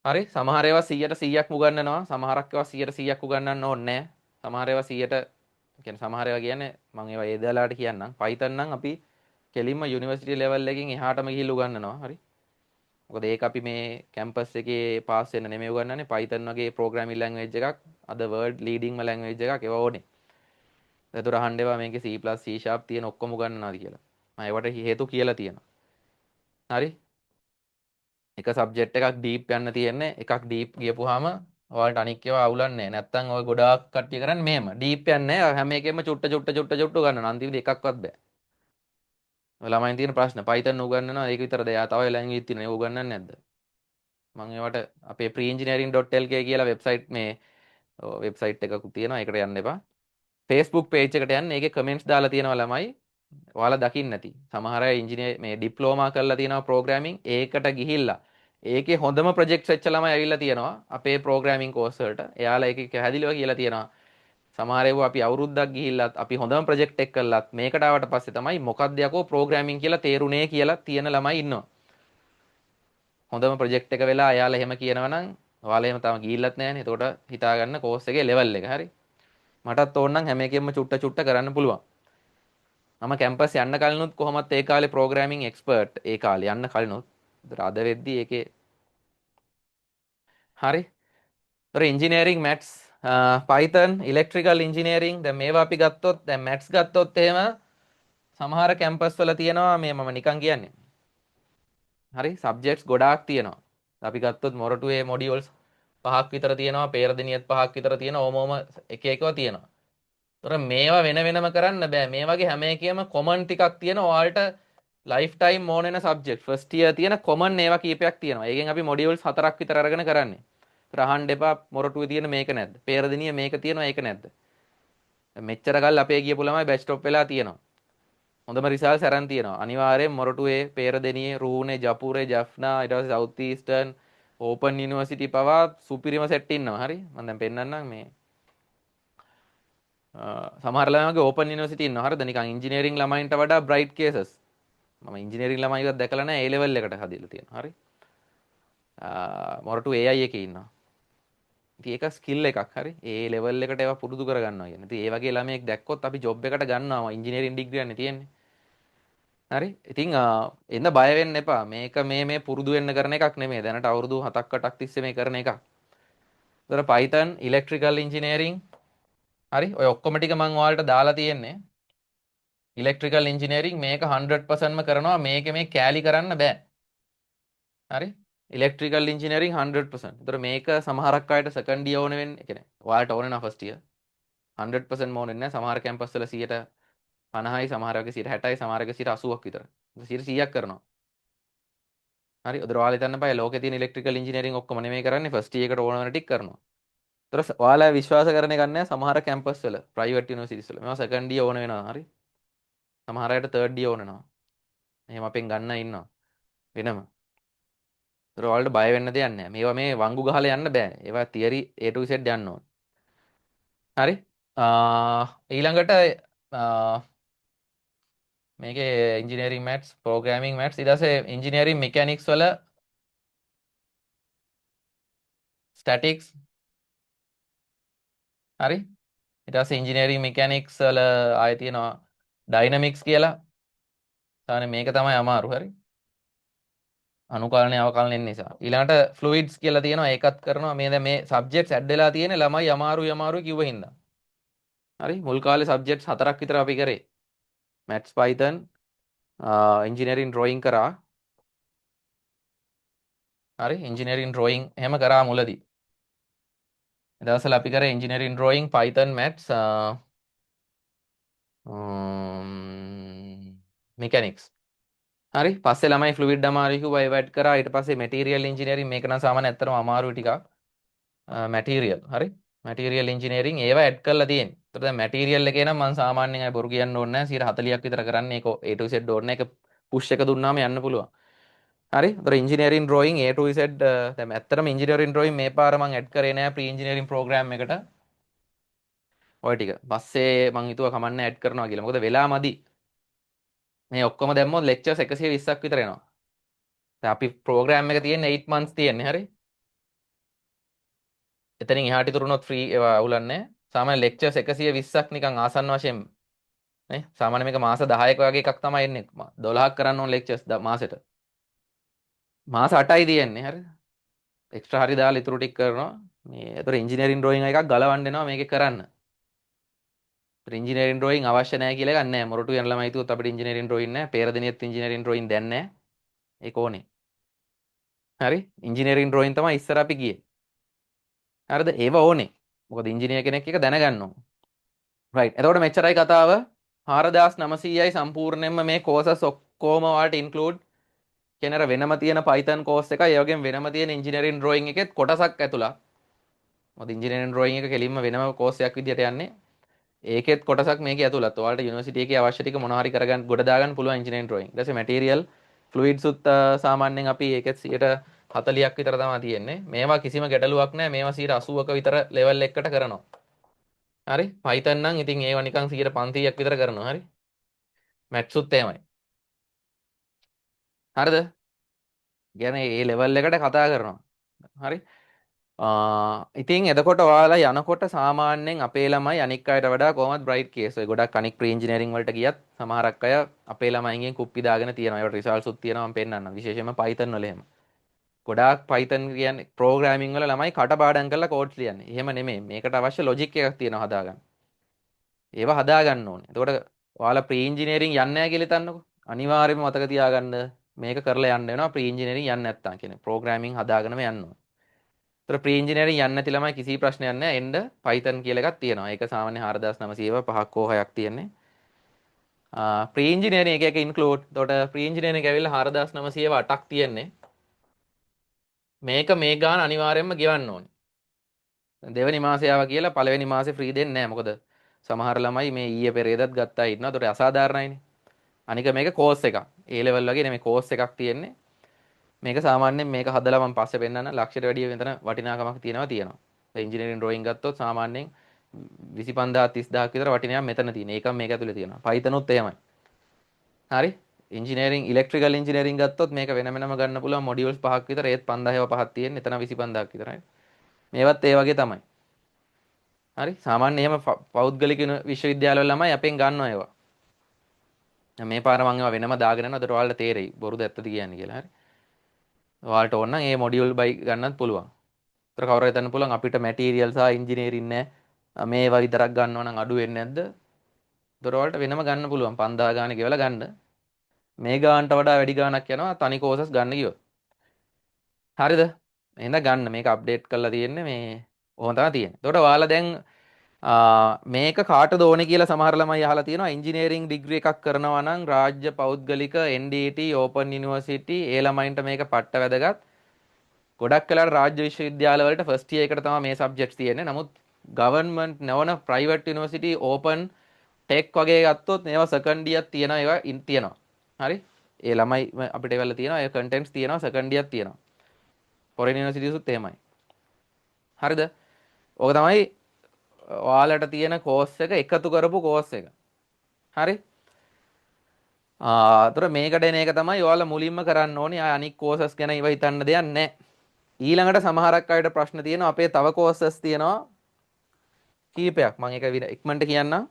හරි? සමහර ඒවා 100%ක් උගන්වනවා. සමහරක් ඒවා 100%ක් උගන්වන්න ඕනේ නැහැ. සමහර ඒවා 100ට කියන්නේ සමහර ඒවා කියන්නේ මම ඒවා ඒදලාට කියන්නම්. Python නම් අපි කෙලින්ම යුනිවර්සිටි ලෙවල් එකකින් එහාටම ගිහිල්ලා උගන්වනවා. හරි? මොකද ඒක අපි මේ කැම්පස් එකේ පාස් වෙන්න නෙමෙයි උගන්වන්නේ. Python වගේ ප්‍රෝග්‍රෑමින් ලැන්ග්වේජ් එකක් අද වර්ල්ඩ් ලීඩින්ග්ම ලැන්ග්වේජ් එකක් ඒවා ඕනේ. ඒතර අහන්න ඒවා මේකේ C++ C# තියෙන ඔක්කොම උගන්වනවාද කියලා. මම ඒවට හේතු කියලා තියෙනවා. හරි? එක සබ්ජෙක්ට් එකක් ඩීප් යන්න තියෙන්නේ. එකක් ඩීප් ගියපුවාම ඔයාලට අනික් ඒවා අවුලන්නේ නැහැ. නැත්තම් ඔය ගොඩාක් කට්ටිය කරන්නේ මෙහෙම. ඩීප් යන්නේ නැහැ. හැම එකෙම චුට්ට ගන්නවා. අන්තිමට එකක්වත් බෑ. ඔය ළමයින් තියෙන ප්‍රශ්න Python උගන්වනවා ඒක විතරද? එයා තව ලැන්ග්වේජ් තියෙනවා. ඒක උගන්වන්නේ නැද්ද? මම ඒවට අපේ preengineering.lk කියලා වෙබ්සයිට් මේ වෙබ්සයිට් එකක් තියෙනවා. ඒකට යන්න එපා. Facebook page එකට යන්න. ඒකේ comments දාලා තියෙනවා ළමයි. ඔයාලා දකින්න නැති. සමහර අය ඉංජිනේර් මේ ඩිප්ලෝමා කරලා තියෙනවා ප්‍රෝග්‍රෑමින්. ඒකට ගිහිල්ලා ඒකේ හොඳම ප්‍රොජෙක්ට්ස් වෙච්ච ළමයි ඇවිල්ලා තියෙනවා අපේ ප්‍රෝග්‍රෑමින් කෝස් වලට. එයාලා ඒකේ පැහැදිලිව කියලා තියෙනවා. සමහර ඒවා අපි අවුරුද්දක් ගිහිල්ලත් අපි හොඳම ප්‍රොජෙක්ට් එක කළත් මේකට ආවට පස්සේ තමයි මොකක්ද යකෝ ප්‍රෝග්‍රෑමින් කියලා තේරුනේ කියලා තියෙන ළමයි ඉන්නවා. හොඳම ප්‍රොජෙක්ට් එක වෙලා එයාලා එහෙම කියනවා නම් ඔයාලා එහෙම තාම ගිහිල්ලත් නැහැනේ. එතකොට හිතා ගන්න කෝස් එකේ ලෙවල් එක. හරි. මටත් ඕන නම් හැම එකෙම චුට්ට කරන්න පුළුවන්. මම කැම්පස් යන්න කලිනුත් කොහොමත් ඒ කාලේ ප්‍රෝග්‍රෑමින් එක්ස්පර්ට් ඒ කාලේ යන්න කලිනුත්. ඒතර අද වෙද්දි ඒකේ හරි. ඒතර engineering maths Python electrical engineering දැන් මේවා අපි ගත්තොත් දැන් මැත්ස් ගත්තොත් එහෙම සමහර කැම්පස් වල තියෙනවා මේ මම නිකන් කියන්නේ. හරි සබ්ජෙක්ට්ස් ගොඩාක් තියෙනවා. අපි ගත්තොත් මොරටුවේ මොඩියුල්ස් 5ක් විතර තියෙනවා. පේරදෙනියත් 5ක් විතර තියෙනවා. ඕම එක එකව තියෙනවා. ඒතර මේවා වෙන වෙනම කරන්න බෑ. මේ වගේ හැම එකෙම කොමන් ටිකක් තියෙනවා. ඔයාලට ලයිෆ් ටයිම් ඕන වෙන සබ්ජෙක්ට් ෆස්ට් ඉයර් තියෙන කොමන් ඒවා කීපයක් තියෙනවා. ඒකෙන් අපි මොඩියුල්ස් 4ක් විතර අරගෙන කරන්නේ. ඒතර අහන්න එපා මොරටුවේ තියෙන මේක නැද්ද? පේරදෙනිය මේක තියෙනවා ඒක නැද්ද? මෙච්චර කල් අපේ ගියපු ළමයි බැච් ස්ටොප් වෙලා තියෙනවා. හොඳම රිසල්ට්ස් අරන් තියෙනවා. අනිවාර්යෙන් මොරටුවේ, පේරදෙනියේ, රූනේ, ජපුරේ, ජෆ්නා, ඊට පස්සේ සවුත් ඊස්ටර්න්, ඕපන් යුනිවර්සිටි පවා සුපිරිම සෙට් ඉන්නවා. හරි. මම දැන් පෙන්නන්නම් මේ සමහර ළමයිගේ ඕපන් යුනිවර්සිටි ඉන්නවා. හරිද? නිකන් ඉංජිනේරින් ළමයින්ට වඩා බ්‍රයිට් කේසස්. මම ඉංජිනේරින් ළමයිවත් දැකලා නැහැ. A level එකට හදිලා තියෙනවා. හරි. මොරටු AI එකේ ඉන්නවා. ඉතින් ඒක ස්කිල් එකක්. හරි. A level එකට ඒවා පුරුදු කරගන්නවා කියන්නේ. ඉතින් ඒ වගේ ළමයෙක් දැක්කොත් අපි ජොබ් එකට ගන්නවා. ඉංජිනේරින් ඩිග්‍රියක් නේ තියෙන්නේ. හරි. ඉතින් එන්න බය වෙන්න එපා. මේක මේ පුරුදු වෙන්න කරන එකක් නෙමෙයි. දැනට අවුරුදු 7ක් 8ක් තිස්සේ මේ කරන එකක්. ඒතර Python, electrical engineering හරි. ඔය ඔක්කොම ටික මම ඔයාලට දාලා තියෙන්නේ. ඉලෙක්ට්‍රිකල් ඉංජිනේරින් මේක 100%ම කරනවා. මේක මේ කෑලි කරන්න බෑ. හරි. Electrical engineering 100%. ඒතර මේක සමහරක් අයට සෙකන්ඩ් ඉයර් ඕන වෙන්නේ. ඒ කියන්නේ ඔයාලට ඕන වෙනවා ෆස්ට් ඉයර්. 100% ඕන වෙන්නේ නැහැ. සමහර කැම්පස් වල 50යි, සමහරවගේ 60යි, සමහරවගේ 80ක් විතර. 100ක් කරනවා. හරි. ඒතර ඔයාලා හිතන්න බෑ ලෝකේ තියෙන ඉලෙක්ට්‍රිකල් ඉංජිනේරින් ඔක්කොම නෙමෙයි කරන්නේ ෆස්ට් ඉයර් එකට ඕන වෙන ටික කරනවා. ඒතර ඔයාලා විශ්වාස කරන එකක් නැහැ සමහර කැම්පස් වල, ප්‍රයිවට් යුනිවර්සිටිස් වල. මේවා සෙකන්ඩ් ඉයර් ඕන වෙනවා. හරි. සමහර අයට තර්ඩ් ඉයර් ඕන වෙනවා. එහෙම අපෙන් ගන්න ඉන්නවා. වෙනම. ඒතර ඔයාලට බය වෙන්න දෙයක් නැහැ. මේවා මේ වංගු ගහලා යන්න බෑ. ඒවා තියරි A to Z යන්න ඕන. හරි. ඊළඟට මේකේ ඉංජිනේරින් මැත්ස්, ප්‍රෝග්‍රෑමින් මැත්ස්, ඊට පස්සේ ඉංජිනේරින් මෙකැනික්ස් වල ස්ටැටික්ස්. හරි. ඊට පස්සේ ඉංජිනේරින් මෙකැනික්ස් වල ආයෙ තියෙනවා ඩයිනමික්ස් කියලා. සාමාන්‍ය මේක තමයි අමාරු. හරි. අනුකලනය අවකලන එන්න නිසා. ඊළඟට ෆ්ලුයිඩ්ස් කියලා තියෙනවා. ඒකත් කරනවා. මේ දැන් මේ සබ්ජෙක්ට්ස් ඇඩ් වෙලා තියෙන ළමයි අමාරුයි කිව්ව හින්දා. හරි. මුල් කාලේ සබ්ජෙක්ට්ස් 4ක් විතර අපි කරේ. මැත්ස්, පයිතන්, ඉංජිනේරින් ඩ්‍රොයින් කරා. හරි. ඉංජිනේරින් ඩ්‍රොයින් එහෙම කරා මුලදී. දවසල අපි කරේ engineering drawing, Python, maths, mechanics. හරි. පස්සේ ළමයි ෆ්ලුයිඩ් අමාරුයි කිව්වා ඒව ඇඩ් කරා. ඊට පස්සේ මැටීරියල් ඉංජිනේරින් මේක නම් සාමාන්‍ය ඇත්තටම අමාරුයි ටිකක්. මැටීරියල්. හරි. මැටීරියල් ඉංජිනේරින් ඒව ඇඩ් කරලා තියෙන්නේ. ඒතර දැන් මැටීරියල් එකේ නම් මම සාමාන්‍යයෙන් අය බොරු කියන්න ඕනේ නැහැ. 40ක් විතර කරන්නේ ඒක A to Z ඕනේ. ඒක පුෂ් එක දුන්නාම යන්න පුළුවන්. හරි. ඒතර engineering drawing A to Z දැන් ඇත්තටම ඉංජිනේරින් ඩ්‍රොයින් මේ පාර මම ඇඩ් කරේ නැහැ ප්‍රී ඉංජිනේරින් ප්‍රෝග්‍රෑම් එකට. ඔය ටික. පස්සේ මං හිතුවා කමන්න ඇඩ් කරනවා කියලා. මොකද වෙලා මදි. මේ ඔක්කොම දැම්මොත් ලෙක්චර්ස් 120ක් විතර එනවා. දැන් අපි ප්‍රෝග්‍රෑම් එක තියෙන්නේ 8 months තියෙන්නේ. හරි. එතනින් එහාට ඉතුරුනොත් ෆ්‍රී ඒවා අවුලන්නේ. සාමාන්‍ය ලෙක්චර්ස් 120ක් නිකන් ආසන්න වශයෙන් නේ. සාමාන්‍ය මේක මාස 10ක වගේ එකක් තමයි එන්නේ. 12ක් කරන්න ඕන ලෙක්චර්ස් මාසෙට. මාස 8යි තියෙන්නේ. හරි. එක්ස්ට්‍රා හරි දාලා ඉතුරු ටික කරනවා. මේ ඒතර ඉංජිනේරින් ඩ්‍රොයින් එකක් ගලවන්න එනවා මේකේ කරන්න. ඉංජිනේරින් ඩ්‍රොයින් අවශ්‍ය නැහැ කියලා එකක් නැහැ. මොරටු යන ළමයි හිතුවොත් අපිට ඉංජිනේරින් ඩ්‍රොයින් නැහැ. පේරදෙනියත් ඉංජිනේරින් ඩ්‍රොයින් දැන් නැහැ. ඒක ඕනේ. හරි. ඉංජිනේරින් ඩ්‍රොයින් තමයි ඉස්සර අපි ගියේ. හරිද? ඒව ඕනේ. මොකද ඉංජිනේර් කෙනෙක් එක දැනගන්න ඕන. රයිට්. එතකොට මෙච්චරයි කතාව. 4900යි සම්පූර්ණයෙන්ම මේ කෝසස් ඔක්කොම ඔයාලට ඉන්ක්ලූඩ් කෙනර වෙනම තියෙන Python කෝස් එකයි, ඒ වගේම වෙනම තියෙන ඉංජිනේරින් ඩ්‍රොයින් එකෙත් කොටසක් ඇතුළත්. මොකද ඉංජිනේරින් ඩ්‍රොයින් එක කෙලින්ම වෙනම කෝස් එකක් විදියට යන්නේ. ඒකෙත් කොටසක් මේකේ ඇතුළත්. ඔයාලට යුනිවර්සිටි එකේ අවශ්‍ය ටික මොනවා හරි කරගන්න ගොඩ දාගන්න පුළුවන් ඉංජිනේරින් ඩ්‍රොයින්. ඊට පස්සේ මැටීරියල් ෆ්ලුයිඩ්ස් උත් සාමාන්‍යයෙන් අපි ඒකෙත් 40ක් විතර තමයි තියෙන්නේ. මේවා කිසිම ගැටලුවක් නැහැ. මේවා 80ක විතර ලෙවල් එකකට කරනවා. හරි. Python නම් ඉතින් ඒවා නිකන් 500ක් විතර කරනවා. හරි. maths උත් එහෙමයි. හරිද? කියන්නේ මේ ලෙවල් එකට කතා කරනවා. හරි. ඉතින් එතකොට ඔයාලා යනකොට සාමාන්‍යයෙන් අපේ ළමයි අනික් අයට වඩා කොහොමද බ්‍රයිට් කේස්. ඔය ගොඩක් අනික් ප්‍රී ඉංජිනේරින් වලට ගියත් සමහරක් අය අපේ ළමයින්ගෙන් කුප්පි දාගෙන තියෙනවා. ඒවට රිසල්ට්ස් උත් තියෙනවා මම පෙන්නන්නම්. විශේෂයෙන්ම Python වල එහෙම. ගොඩාක් Python කියන්නේ ප්‍රෝග්‍රෑමින් වල ළමයි කටපාඩම් කරලා කෝඩ්ස් ලියන්නේ. එහෙම නෙමෙයි. මේකට අවශ්‍ය ලොජික් එකක් තියෙනවා හදාගන්න. ඒවා හදාගන්න ඕනේ. එතකොට ඔයාලා ප්‍රී ඉංජිනේරින් යන්නේ නැහැ කියලා හිතන්නකෝ. අනිවාර්යයෙන්ම මතක තියාගන්න මේක කරලා යන්න වෙනවා ප්‍රී ඉංජිනේරින් යන්නේ නැත්නම් කියන්නේ ප්‍රෝග්‍රෑමින් හදාගෙනම යන්න ඕනේ. ඒතර ප්‍රී ඉංජිනේරින් යන්නේ නැති ළමයි කිසි ප්‍රශ්නයක් නැහැ. එන්න Python කියලා එකක් තියෙනවා. ඒක සාමාන්‍ය 4900 5ක් හෝ 6ක් තියෙන්නේ. ප්‍රී ඉංජිනේරින් එක එක ඉන්ක්ලූඩ්. එතකොට ප්‍රී ඉංජිනේරින් එක ඇවිල්ලා 4900 8ක් තියෙන්නේ. මේක මේ ගාන අනිවාර්යයෙන්ම ගෙවන්න ඕනේ. දෙවෙනි මාසේ ආවා කියලා පළවෙනි මාසේ ෆ්‍රී දෙන්නේ නැහැ. මොකද සමහර ළමයි මේ ඊයේ පෙරේදත් ගත්තා ඉන්නවා. ඒතකොට අසාධාරණයිනේ. අනික මේක කෝස් එකක්. A level වගේ නෙමෙයි කෝස් එකක් තියෙන්නේ. මේක සාමාන්‍යයෙන් මේක හදලා මම පස්සේ පෙන්නන්න ලක්ෂයට වැඩිය වෙනතන වටිනාකමක් තියෙනවා. ඒ ඉංජිනේරින් ඩ්‍රොයින් ගත්තොත් සාමාන්‍යයෙන් 25000 30000ක් විතර වටිනාකම මෙතන තියෙන. ඒකම මේක ඇතුලේ තියෙනවා. Python උත් එහෙමයි. හරි. ඉංජිනේරින් ඉලෙක්ට්‍රිකල් ඉංජිනේරින් ගත්තොත් මේක වෙන වෙනම ගන්න පුළුවන් මොඩියුල්ස් 5ක් විතර. ඒත් 5000 පහක් තියෙන. එතන 25000ක් විතරයි. මේවත් ඒ වගේ තමයි. හරි. සාමාන්‍ය එහෙම පෞද්ගලික විශ්වවිද්‍යාලවල ළමයි අපෙන් ගන්නවා ඒවා. මේ පාර මම ඒවා වෙනම දාගෙන යනවා. ඒතර ඔයාලට තේරෙයි. බොරුද ඇත්තද කියන්නේ කියලා. හරි. ඔයාලට ඕන නම් ඒ මොඩියුල් බයි ගන්නත් පුළුවන්. ඒතර කවුරු හිතන්න පුළුවන් අපිට මැටීරියල් සහ ඉංජිනේරින් නෑ. මේවා විතරක් ගන්නවා නම් අඩු වෙන්නේ නැද්ද? ඒතර ඔයාලට වෙනම ගන්න පුළුවන්. 5000 ගානේ ගෙවලා ගන්න. මේ ගානට වඩා වැඩි ගාණක් යනවා තනි කෝසස් ගන්න ගියොත්. හරිද? එහෙනම් ගන්න මේක අප්ඩේට් කරලා තියෙන්නේ මේ ඕන තමයි තියෙන්නේ. එතකොට ඔයාලා දැන් මේක කාටද ඕනේ කියලා සමහර ළමයි අහලා තියෙනවා. ඉංජිනේරිං ඩිග්‍රී එකක් කරනවා නම් රාජ්‍ය පෞද්ගලික NDT ඕපන් යුනිවර්සිටි ඒ ළමයින්ට මේක පට්ට වැදගත්. ගොඩක් වෙලාවට රාජ්‍ය විශ්වවිද්‍යාල වලට ෆස්ට් ඉයර් එකට තමයි මේ සබ්ජෙක්ට්ස් තියෙන්නේ. නමුත් ගවර්න්මන්ට් නොවන ප්‍රයිවට් යුනිවර්සිටි ඕපන් ටෙක් වගේ ගත්තොත් මේවා සෙකන්ඩ් ඉයර් තියෙනවා ඒවා තියෙනවා. හරි? ඒ ළමයි අපිට ඒවල තියෙනවා ඒ කන්ටෙන්ට්ස් තියෙනවා සෙකන්ඩ් ඉයර් තියෙනවා. ෆොරේන් යුනිවර්සිටිස් උත් එහෙමයි. හරිද? ඕක තමයි ඔයාලට තියෙන කෝස් එක එකතු කරපු කෝස් එක. හරි? ඒතර මේකට එන එක තමයි ඔයාලා මුලින්ම කරන්න ඕනේ. අනික් කෝසස් ගැන ඉව හිතන්න දෙයක් නැහැ. ඊළඟට සමහරක් අයට ප්‍රශ්න තියෙනවා අපේ තව කෝසස් තියෙනවා කීපයක්. මම ඒක ඉක්මනට කියන්නම්.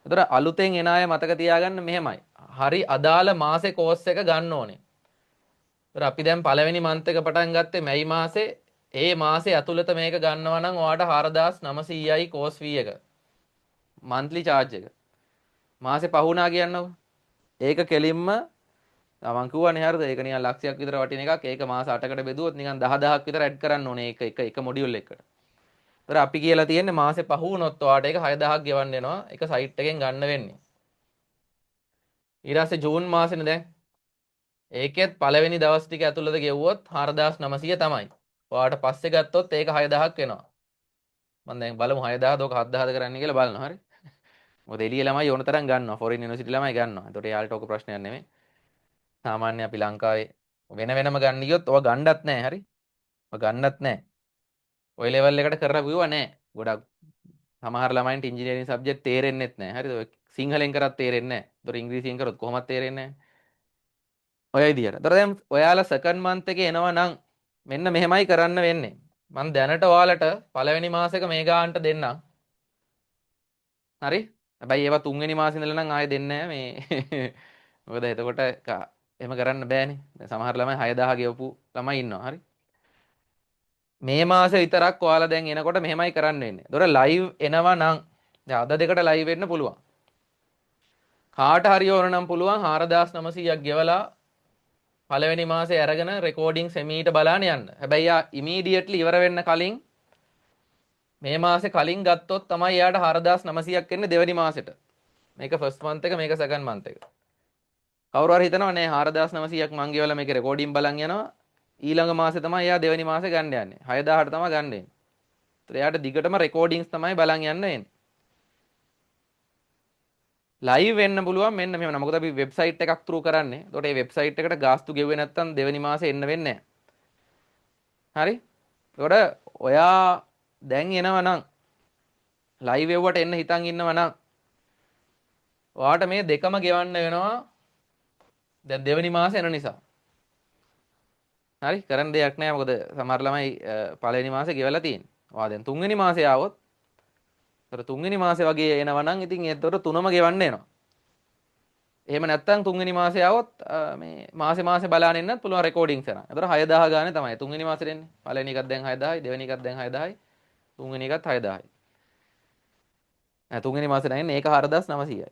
ඒතර අලුතෙන් එන අය මතක තියාගන්න මෙහෙමයි. හරි අදාළ මාසේ කෝස් එක ගන්න ඕනේ. ඒතර අපි දැන් පළවෙනි මන්ත් එක පටන් ගත්තේ මැයි මාසේ. ඒ මාසේ ඇතුළත මේක ගන්නවා නම් ඔයාට 4900යි කෝස් ෆී එක. මන්ත්ලි චාර්ජ් එක. මාසේ පහ වුණා කියන්නකො. ඒක කෙලින්ම මම කිව්වනේ හරිද? ඒක නිකන් ලක්ෂයක් විතර වටින එකක්. ඒක මාස 8කට බෙදුවොත් නිකන් 10000ක් විතර ඇඩ් කරන්න ඕනේ එක මොඩියුල් එකකට. ඒතර අපි කියලා තියෙන්නේ මාසේ පහ වුණොත් ඔයාට ඒක 6000ක් ගෙවන්න වෙනවා. එක සයිට් එකෙන් ගන්න වෙන්නේ. ඊට පස්සේ ජූන් මාසෙනේ දැන්. ඒකෙත් පළවෙනි දවස් ටික ඇතුළත ගෙවුවොත් 4900 තමයි. ඔයාට පස්සේ ගත්තොත් ඒක 6000ක් වෙනවා. මම දැන් බලමු 6000ද ඔක 7000ද කරන්න කියලා බලනවා. හරි. මොකද එළිය ළමයි ඕන තරම් ගන්නවා. ෆොරින් යුනිවර්සිටි ළමයි ගන්නවා. ඒතකොට එයාලට ඔක ප්‍රශ්නයක් නෙමෙයි. සාමාන්‍ය අපි ලංකාවේ වෙන වෙනම ගන්න ගියොත් ඔය ගන්නත් නැහැ. හරි. ඔය ගන්නත් නැහැ. ඔය ලෙවල් එකට කරලා කිව්වා නැහැ. ගොඩක් සමහර ළමයින්ට ඉංජිනේරින් සබ්ජෙක්ට් තේරෙන්නෙත් නැහැ. හරිද? ඔය සිංහලෙන් කරත් තේරෙන්නේ නැහැ. ඒතකොට ඉංග්‍රීසියෙන් කරොත් කොහොමද තේරෙන්නේ නැහැ. ඔය විදියට. ඒතකොට දැන් ඔයාලා සෙකන්ඩ් මන්ත් එකේ එනවා නම් මෙන්න මෙහෙමයි කරන්න වෙන්නේ. මම දැනට ඔයාලට පළවෙනි මාසෙක මේ ගානට දෙන්නම්. හරි? හැබැයි ඒවා තුන්වෙනි මාසේ ඉඳලා නම් ආයෙ දෙන්නේ නැහැ මේ. මොකද එතකොට එහෙම කරන්න බෑනේ. දැන් සමහර ළමයි 6000 ගෙවපු ළමයි ඉන්නවා. හරි? මේ මාසේ විතරක් ඔයාලා දැන් එනකොට මෙහෙමයි කරන්න වෙන්නේ. ඒතොර ලයිව් එනවා නම් දැන් අද දෙකට ලයිව් වෙන්න පුළුවන්. කාට හරි ඕන නම් පුළුවන් 4900ක් ගෙවලා පළවෙනි මාසේ අරගෙන රෙකෝඩින් සෙමීට බලාන යන්න. හැබැයි යා ඉමීඩියට්ලි ඉවර වෙන්න කලින් මේ මාසේ කලින් ගත්තොත් තමයි යාට 4900ක් එන්නේ දෙවෙනි මාසෙට. මේක ෆස්ට් මන්ත් එක මේක සෙකන්ඩ් මන්ත් එක. කවුරු හරි හිතනවා නේ 4900ක් මං ගෙවලා මේක රෙකෝඩින් බලන් යනවා. ඊළඟ මාසේ තමයි යා දෙවෙනි මාසේ ගන්න යන්නේ. 6000ට තමයි ගන්න එන්නේ. ඒතර එයාට දිගටම රෙකෝඩින්ග්ස් තමයි බලන් යන්න එන්නේ. ලයිව් වෙන්න පුළුවන් මෙන්න මෙහෙම. මොකද අපි වෙබ්සයිට් එකක් through කරන්නේ. ඒතකොට මේ වෙබ්සයිට් එකට ගාස්තු ගෙවුවේ නැත්නම් දෙවෙනි මාසේ එන්න වෙන්නේ නැහැ. හරි? ඒතකොට ඔයා දැන් එනවා නම් ලයිව් එව්වට එන්න හිතන් ඉන්නවා නම් ඔයාට මේ දෙකම ගෙවන්න වෙනවා. දැන් දෙවෙනි මාසේ එන නිසා. හරි? කරන්න දෙයක් නැහැ. මොකද සමහර ළමයි පළවෙනි මාසේ ගෙවලා තියෙන්නේ. ඔයා දැන් තුන්වෙනි මාසේ ආවොත් ඒතර තුන්වෙනි මාසේ වගේ එනවා නම් ඉතින් ඒතර තුනම ගෙවන්න එනවා. එහෙම නැත්නම් තුන්වෙනි මාසේ આવොත් මේ මාසේ බලාගෙන ඉන්නත් පුළුවන් රෙකෝඩින්ග්ස් යනවා. ඒතර 6000 ගානේ තමයි තුන්වෙනි මාසේ දෙන්නේ. පළවෙනි එකත් දැන් 6000යි, දෙවෙනි එකත් දැන් 6000යි, තුන්වෙනි එකත් 6000යි. තුන්වෙනි මාසේ නැන්නේ ඒක 4900යි.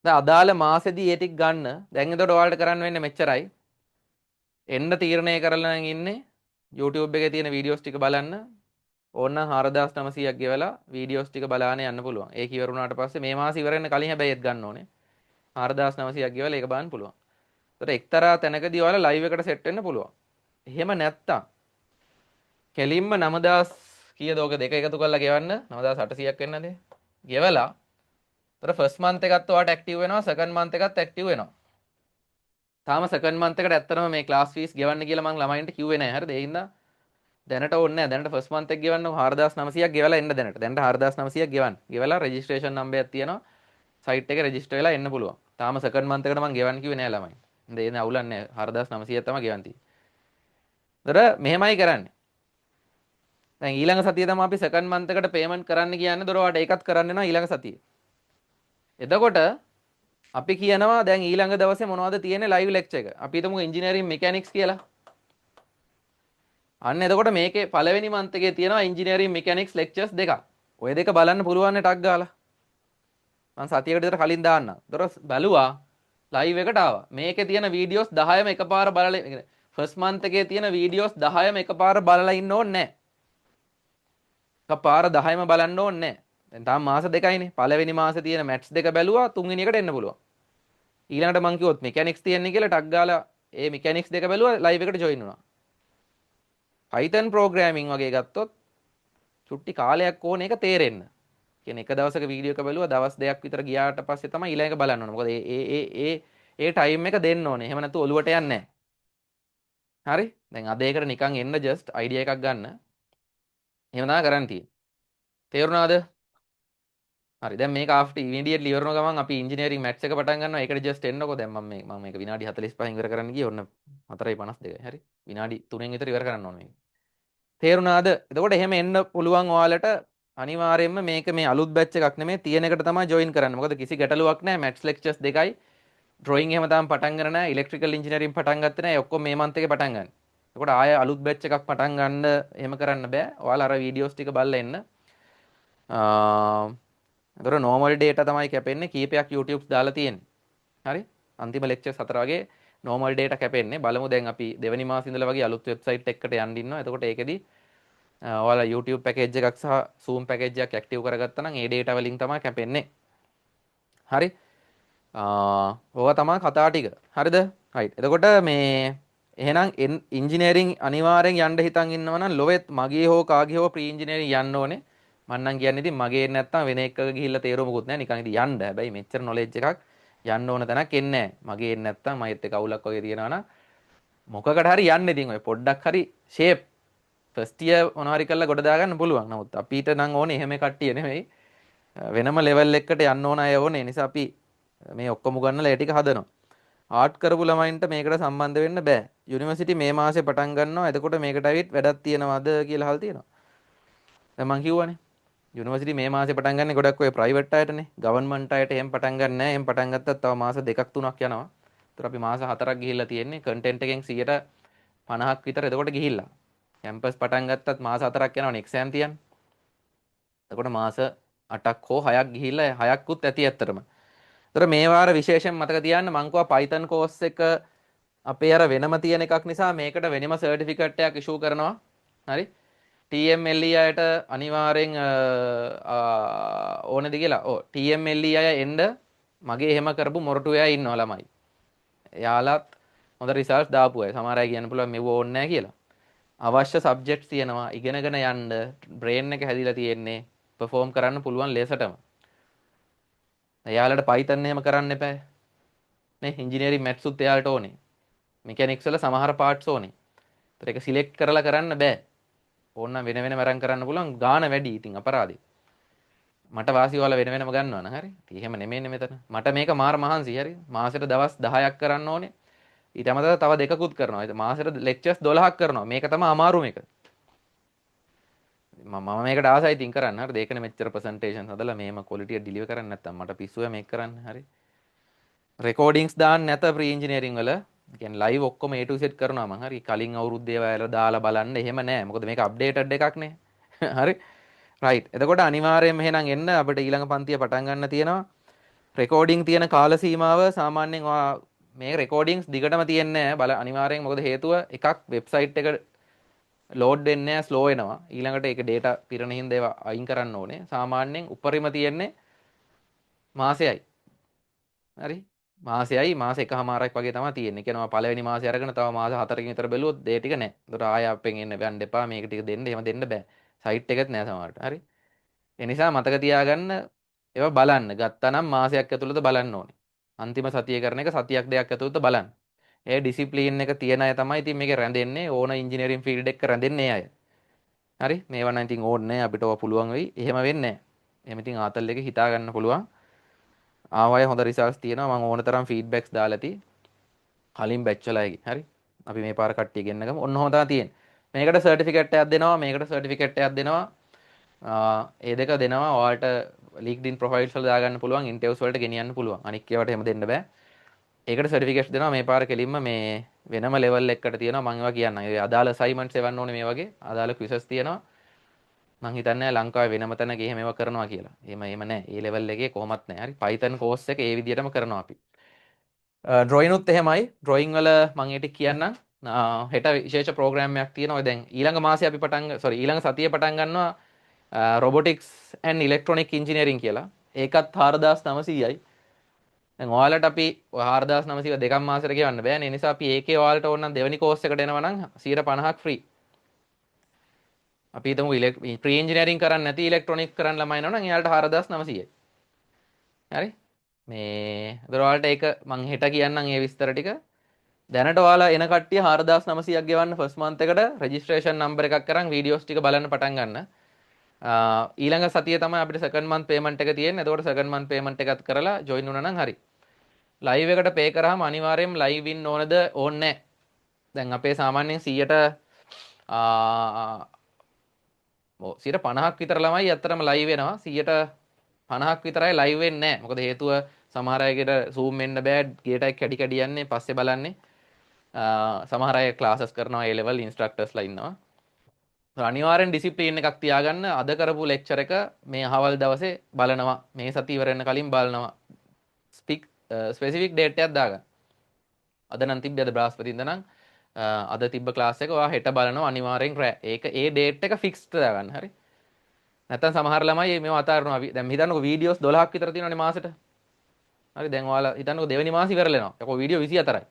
දැන් අදාළ මාසෙදී ඒ ටික ගන්න. දැන් එතකොට ඔයාලට කරන්න වෙන්නේ මෙච්චරයි. එන්න තීරණය කරලා නම් ඉන්නේ YouTube එකේ තියෙන වීඩියෝස් ටික බලන්න. ඕනනම් 4900ක් ගෙවලා වීඩියෝස් ටික බලාගෙන යන්න පුළුවන්. ඒක ඉවර වුණාට පස්සේ මේ මාසෙ ඉවර වෙන්න කලින් හැබැයි ඒත් ගන්න ඕනේ. 4900ක් ගෙවලා ඒක බලන්න පුළුවන්. ඒතර එක්තරා තැනකදී ඔයාලා ලයිව් එකට සෙට් වෙන්න පුළුවන්. එහෙම නැත්තම් කෙලින්ම 9000 කීයද ඔක දෙක එකතු කරලා ගෙවන්න 9800ක් වෙන්නද? ගෙවලා ඒතර ෆස්ට් මන්ත් එකත් ඔයාට ඇක්ටිව් වෙනවා, සෙකන්ඩ් මන්ත් එකත් ඇක්ටිව් වෙනවා. තාම සෙකන්ඩ් මන්ත් එකට ඇත්තටම මේ ක්ලාස් ෆීස් ගෙවන්න කියලා මම ළමයින්ට කිව්වේ නැහැ. හරිද? ඒ හින්දා දැනට ඕනේ නැහැ. දැනට ෆස්ට් මන්ත් එක ගෙවන්න 4900ක් ගෙවලා එන්න දැනට. දැනට 4900ක් ගෙවන්න. ගෙවලා රෙජිස්ට්‍රේෂන් නම්බරයක් තියෙනවා. සයිට් එකේ රෙජිස්ටර් වෙලා එන්න පුළුවන්. තාම සෙකන්ඩ් මන්ත් එකට මම ගෙවන්න කිව්වේ නෑ ළමයි. හරි එන්නේ අවුලක් නෑ. 4900ක් තමයි ගෙවන්න තියෙන්නේ. ඒතර මෙහෙමයි කරන්නේ. දැන් ඊළඟ සතිය තමයි අපි සෙකන්ඩ් මන්ත් එකට පේමන්ට් කරන්න කියන්නේ. දොර වාට ඒකත් කරන්න වෙනවා ඊළඟ සතියේ. එතකොට අපි කියනවා දැන් ඊළඟ දවසේ මොනවද තියෙන්නේ ලයිව් ලෙක්චර් එක. අපි හිතමු ඉංජිනේරින් මෙකැනික්ස් කියලා. අන්න එතකොට මේකේ පළවෙනි මන්ත් එකේ තියෙනවා ඉංජිනේරින් මෙකැනික්ස් ලෙක්චර්ස් දෙකක්. ඔය දෙක බලන්න පුළුවන් නේ ටක් ගාලා. මම සතියකට විතර කලින් දාන්නම්. ඒතර බැලුවා ලයිව් එකට ආවා. මේකේ තියෙන වීඩියෝස් 10ම එකපාර බලලා ෆස්ට් මන්ත් එකේ තියෙන වීඩියෝස් 10ම එකපාර බලලා ඉන්න ඕනේ නැහැ. එකපාර 10ම බලන්න ඕනේ නැහැ. දැන් තාම මාස දෙකයිනේ. පළවෙනි මාසේ තියෙන මැට්ස් දෙක බැලුවා, තුන්වෙනි එකට එන්න පුළුවන්. ඊළඟට මං කිව්වොත් මෙකැනික්ස් තියෙන්නේ කියලා ටක් ගාලා ඒ මෙකැනික්ස් දෙක බැලුවා, ලයිව් එකට ජොයින් වුණා. Python programming වගේ ගත්තොත් චුට්ටි කාලයක් ඕනේ ඒක තේරෙන්න. කියන්නේ එක දවසක වීඩියෝ එක බැලුවා දවස් දෙකක් විතර ගියාට පස්සේ තමයි ඊළඟ එක බලන්න ඕනේ. මොකද ඒ ටයිම් එක දෙන්න ඕනේ. එහෙම නැත්නම් ඔලුවට යන්නේ නැහැ. හරි? දැන් අද ඒකට නිකන් එන්න ජස්ට් අයිඩියා එකක් ගන්න. එහෙම තමයි කරන්න තියෙන්නේ. තේරුණාද? හරි. දැන් මේක ආෆ්ටර් ඉමීඩියට්ලි ඉවරන ගමන් අපි ඉන්ජිනියරින් මැත්ස් එක පටන් ගන්නවා. ඒකට ජස්ට් එන්නකෝ. දැන් මම මේක විනාඩි 45න් ඉවර කරන්න ගියේ. ඔන්න 4:52යි. හරි. විනාඩි 3න් විතර ඉවර කරන්න ඕනේ මේක. තේරුණාද? එතකොට එහෙම එන්න පුළුවන් ඔයාලට අනිවාර්යයෙන්ම මේක මේ අලුත් බැච් එකක් නෙමෙයි තියෙන එකට තමයි ජොයින් කරන්න. මොකද කිසි ගැටලුවක් නැහැ. මැත්ස් ලෙක්චර්ස් දෙකයි. ඩ්‍රොයින් එහෙම තාම පටන් ගන්න නැහැ. ඉලෙක්ට්‍රිකල් ඉන්ජිනියරින් පටන් ගත්තේ නැහැ. ඔක්කොම මේ මන්ත් එකේ පටන් ගන්න. එතකොට ආය අලුත් බැච් එකක් පටන් ගන්න එහෙම කරන්න බෑ. ඔයාලා අර වීඩියෝස් ටික බලලා එන්න. එතකොට normal data තමයි කැපෙන්නේ. කීපයක් YouTube's දාලා තියෙන්නේ. හරි? අන්තිම ලෙක්චර්ස් 4 වගේ normal data කැපෙන්නේ. බලමු දැන් අපි දෙවෙනි මාසේ ඉඳලා වගේ අලුත් වෙබ්සයිට් එකකට යන්න ඉන්නවා. එතකොට ඒකෙදි ඔයාලා YouTube පැකේජ් එකක් සහ Zoom පැකේජ් එකක් ඇක්ටිව් කරගත්තා නම් ඒ data වලින් තමයි කැපෙන්නේ. හරි? ඕවා තමයි කතා ටික. හරිද? right. එතකොට මේ එහෙනම් ඉන්ජිනියරින් අනිවාර්යෙන් යන්න හිතන් ඉන්නවා නම් ලොවෙත් මගේ හෝ කාගේ හෝ ප්‍රී ඉන්ජිනියරින් යන්න ඕනේ. මම නම් කියන්නේ ඉතින් මගේ නැත්තම් වෙන එකක ගිහිල්ලා තේරුමකුත් නැහැ. නිකන් ඉතින් යන්න. හැබැයි මෙච්චර knowledge එකක් යන්න ඕන තැනක් එන්නේ නැහැ. මගේ නැත්තම් මයිත් එක අවුලක් වගේ තියෙනවා නම් මොකකට හරි යන්න ඉතින් ඔය පොඩ්ඩක් හරි shape ෆස්ට් ඉයර් මොනවාරි කරලා ගොඩ දාගන්න පුළුවන්. නමුත් අපිට නම් ඕනේ එහෙම කට්ටිය නෙමෙයි. වෙනම ලෙවල් එකකට යන්න ඕන අය ඕනේ. ඒ නිසා අපි මේ ඔක්කොම ගන්නලා ඒ ටික හදනවා. ආර්ට් කරපු ළමයින්ට මේකට සම්බන්ධ වෙන්න බෑ. යුනිවර්සිටි මේ මාසේ පටන් ගන්නවා. එතකොට මේකට ඇවිත් වැඩක් තියෙනවද කියලා අහලා තියෙනවා. දැන් මං කිව්වනේ. යුනිවර්සිටි මේ මාසේ පටන් ගන්න ගොඩක් ඔය ප්‍රයිවට් අයටනේ. ගවර්න්මන්ට් අයට එහෙම පටන් ගන්න නැහැ. එහෙම පටන් ගත්තත් තව මාස දෙකක් තුනක් යනවා. ඒතර අපි මාස 4ක් ගිහිල්ලා තියෙන්නේ. කන්ටෙන්ට් එකෙන් 50ක් විතර එතකොට ගිහිල්ලා. කැම්පස් පටන් ගත්තත් මාස 4ක් යනවනේ එක්සෑම් තියන්න. එතකොට මාස 8ක් හෝ 6ක් ගිහිල්ලා 6ක්කුත් ඇති ඇත්තටම. ඒතර මේ වාර විශේෂයෙන් මතක තියාගන්න මං කිව්වා Python course එක අපේ අර වෙනම තියෙන එකක් නිසා මේකට වෙනම සර්ටිෆිකේට් එකක් ඉෂුව කරනවා. හරි? TMLE අයට අනිවාර්යෙන් ඕනේද කියලා. ඔව් TMLE අය එන්න මගේ එහෙම කරපු මොරටුවේ අය ඉන්නවා ළමයි. එයාලත් හොඳ රිසල්ට්ස් දාපු අය. සමහර අය කියන්න පුළුවන් මෙව ඕනේ නැහැ කියලා. අවශ්‍ය සබ්ජෙක්ට්ස් තියෙනවා. ඉගෙනගෙන යන්න බ්‍රේන් එක හැදිලා තියෙන්නේ. perform කරන්න පුළුවන් ලෙසටම. එයාලට Python එහෙම කරන්න එපා. නේ ඉංජිනේරින් මැත්ස් උත් එයාලට ඕනේ. මෙකැනික්ස් වල සමහර පාර්ට්ස් ඕනේ. ඒතර ඒක සිලෙක්ට් කරලා කරන්න බෑ. ඕනනම් වෙන වෙනම අරන් කරන්න පුළුවන් ගාණ වැඩි. ඉතින් අපරාධේ. මට වාසි වල වෙන වෙනම ගන්නවා නම් හරි. ඉතින් එහෙම නෙමෙයිනේ මෙතන. මට මේක මාර මහන්සි හරි. මාසෙට දවස් 10ක් කරන්න ඕනේ. ඊට අමතරව තව දෙකකුත් කරනවා. මාසෙට ලෙක්චර්ස් 12ක් කරනවා. මේක තමයි අමාරුම එක. මම මේකට ආසයි ඉතින් කරන්න. හරිද? ඒකනේ මෙච්චර ප්‍රසන්ටේෂන්ස් හදලා මේම ක්වොලිටි එක ඩිලිවර් කරන්න නැත්තම් මට පිස්සුව මේක කරන්න. හරි. රෙකෝඩින්ග්ස් දාන්න නැත ප්‍රී ඉන්ජිනියරින් වල. කියන්නේ ලයිව් ඔක්කොම A to Z කරනවා මං. හරි. කලින් අවුරුද්දේ වල දාලා බලන්න එහෙම නෑ. මොකද මේක අප්ඩේටඩ් එකක් නේ. හරි. රයිට්. එතකොට අනිවාර්යයෙන්ම එහෙනම් එන්න අපිට ඊළඟ පන්තිය පටන් ගන්න තියෙනවා. රෙකෝඩින් තියෙන කාල සීමාව සාමාන්‍යයෙන් මේ රෙකෝඩින්ග්ස් දිගටම තියෙන්නේ නැහැ. අනිවාර්යෙන් මොකද හේතුව එකක් වෙබ්සයිට් එක ලෝඩ් වෙන්නේ නැහැ, ස්ලෝ වෙනවා. ඊළඟට ඒක data පිරෙන හින්දා ඒවා අයින් කරන්න ඕනේ. සාමාන්‍යයෙන් උපරිම තියෙන්නේ මාසෙයි. හරි? මාසෙයි මාස එකමාරක් වගේ තමයි තියෙන්නේ. කියනවා පළවෙනි මාසේ අරගෙන තව මාස 4කින් විතර බැලුවොත් ඒ ටික නැහැ. ඒතර ආය අපෙන් එන්න යන්න එපා. මේක ටික දෙන්න. එහෙම දෙන්න බෑ. සයිට් එකත් නැහැ සමහරට. හරි? ඒ නිසා මතක තියාගන්න ඒවා බලන්න. ගත්තා නම් මාසයක් ඇතුළත බලන්න ඕනේ. අන්තිම සතිය කරන එක සතියක් දෙකක් ඇතුළත බලන්න. ඒ ඩිසිප්ලින් එක තියෙන අය තමයි ඉතින් මේක රැඳෙන්නේ. ඕන ඉංජිනේරින් ෆීල්ඩ් එක රැඳෙන්නේ අය. හරි? මේවා නම් ඉතින් ඕනේ නැහැ. අපිට ඔය පුළුවන් වෙයි. එහෙම වෙන්නේ නැහැ. එහෙම ඉතින් ආතල් එක හිතා ගන්න පුළුවන්. ආවය හොඳ රිසල්ට්ස් තියෙනවා. මම ඕන තරම් ෆීඩ්බැක්ස් දාලා ඇති. කලින් බැච් වල අයගේ. හරි? අපි මේ පාර කට්ටිය ගෙන්නගමු. ඔන්න හොඳා තියෙන්නේ. මේකට සර්ටිෆිකේට් එකක් දෙනවා. මේකට සර්ටිෆිකේට් එකක් දෙනවා. ඒ දෙක දෙනවා. ඔයාලට LinkedIn profiles වල දාගන්න පුළුවන්. ඉන්ටර්වියුස් වලට ගෙනියන්න පුළුවන්. අනික් ඒවාට එහෙම දෙන්න බෑ. ඒකට සර්ටිෆිකේට්ස් දෙනවා. මේ පාර කෙලින්ම මේ වෙනම ලෙවල් එකකට තියෙනවා. මම ඒවා කියන්නම්. ඒ අදාළ අසයින්මන්ට්ස් එවන්න ඕනේ මේ වගේ. අදාළ ක්විසස් තියෙනවා. මං හිතන්නේ ලංකාවේ වෙනම තැනක එහෙම ඒවා කරනවා කියලා. එහෙම නෑ. ඒ ලෙවල් එකේ කොහොමත් නෑ. හරි. Python course එක ඒ විදිහටම කරනවා අපි. ඩ්‍රොයින් උත් එහෙමයි. ඩ්‍රොයින් වල මම ඒ ටික කියන්නම්. හෙට විශේෂ ප්‍රෝග්‍රෑම් එකක් තියෙනවා. දැන් ඊළඟ මාසේ අපි ඊළඟ සතියේ පටන් ගන්නවා රොබොටික්ස් ඇන්ඩ් ඉලෙක්ට්‍රොනික් ඉන්ජිනියරින් කියලා. ඒකත් 4900යි. දැන් ඔයාලට අපි 4900 දෙකක් මාසෙට ගෙවන්න බෑනේ. ඒ නිසා අපි ඒකේ ඔයාලට ඕන නම් දෙවෙනි කෝස් එකට එනවා නම් 50%ක් ෆ්‍රී. අපි හිතමු ප්‍රී ඉන්ජිනියරින් කරන්න නැති ඉලෙක්ට්‍රොනික් කරන්න ළමයි නෝ නම් එයාලට 4900යි. හරි? මේ ඒතර ඔයාලට ඒක මං හෙට කියන්නම් ඒ විස්තර ටික. දැනට ඔයාලා එන කට්ටිය 4900ක් ගෙවන්න ෆස්ට් මන්ත් එකට රෙජිස්ට්‍රේෂන් නම්බර් එකක් කරන් වීඩියෝස් ටික බලන්න පටන් ගන්න. ඊළඟ සතිය තමයි අපිට සෙකන්ඩ් මන්ත් පේමන්ට් එක තියෙන්නේ. එතකොට සෙකන්ඩ් මන්ත් පේමන්ට් එකත් කරලා ජොයින් වුණා නම් හරි. ලයිව් එකට පේ කරාම අනිවාර්යයෙන්ම ලයිව් ඉන්න ඕනද ඕනේ නැහැ. දැන් අපේ සාමාන්‍යයෙන් 50ක් විතර ළමයි ඇත්තටම ලයිව් වෙනවා. 50ක් විතරයි ලයිව් වෙන්නේ නැහැ. මොකද හේතුව සමහර අයකට Zoom වෙන්න බෑ. ගේට් එක කැඩි කැඩි යන්නේ පස්සේ බලන්නේ. සමහර අය ක්ලාසස් කරනවා A level ඉන්ස්ට්‍රක්ටර්ස්ලා ඉන්නවා. අනිවාර්යෙන් ඩිසිප්ලින් එකක් තියාගන්න. අද කරපු ලෙක්චර් එක මේ අහවල් දවසේ බලනවා. මේ සතිය ඉවර වෙන්න කලින් බලනවා. ස්පෙසිෆික් ඩේට් එකක් දාගන්න. අද නම් තිබ්බේ අද බ්‍රහස්පතින්ද නම් අද තිබ්බ ක්ලාස් එක ඔයා හෙට බලනවා අනිවාර්යෙන් රෑ. ඒක ඒ ඩේට් එක ෆික්ස් දාගන්න. හරි. නැත්තම් සමහර ළමයි මේව අතාරිනවා. දැන් හිතන්නකෝ වීඩියෝස් 12ක් විතර තියෙනවානේ මාසෙට. හරි දැන් ඔයාලා හිතන්නකෝ දෙවෙනි මාසෙ ඉවරලනවා. යකෝ වීඩියෝ 24යි.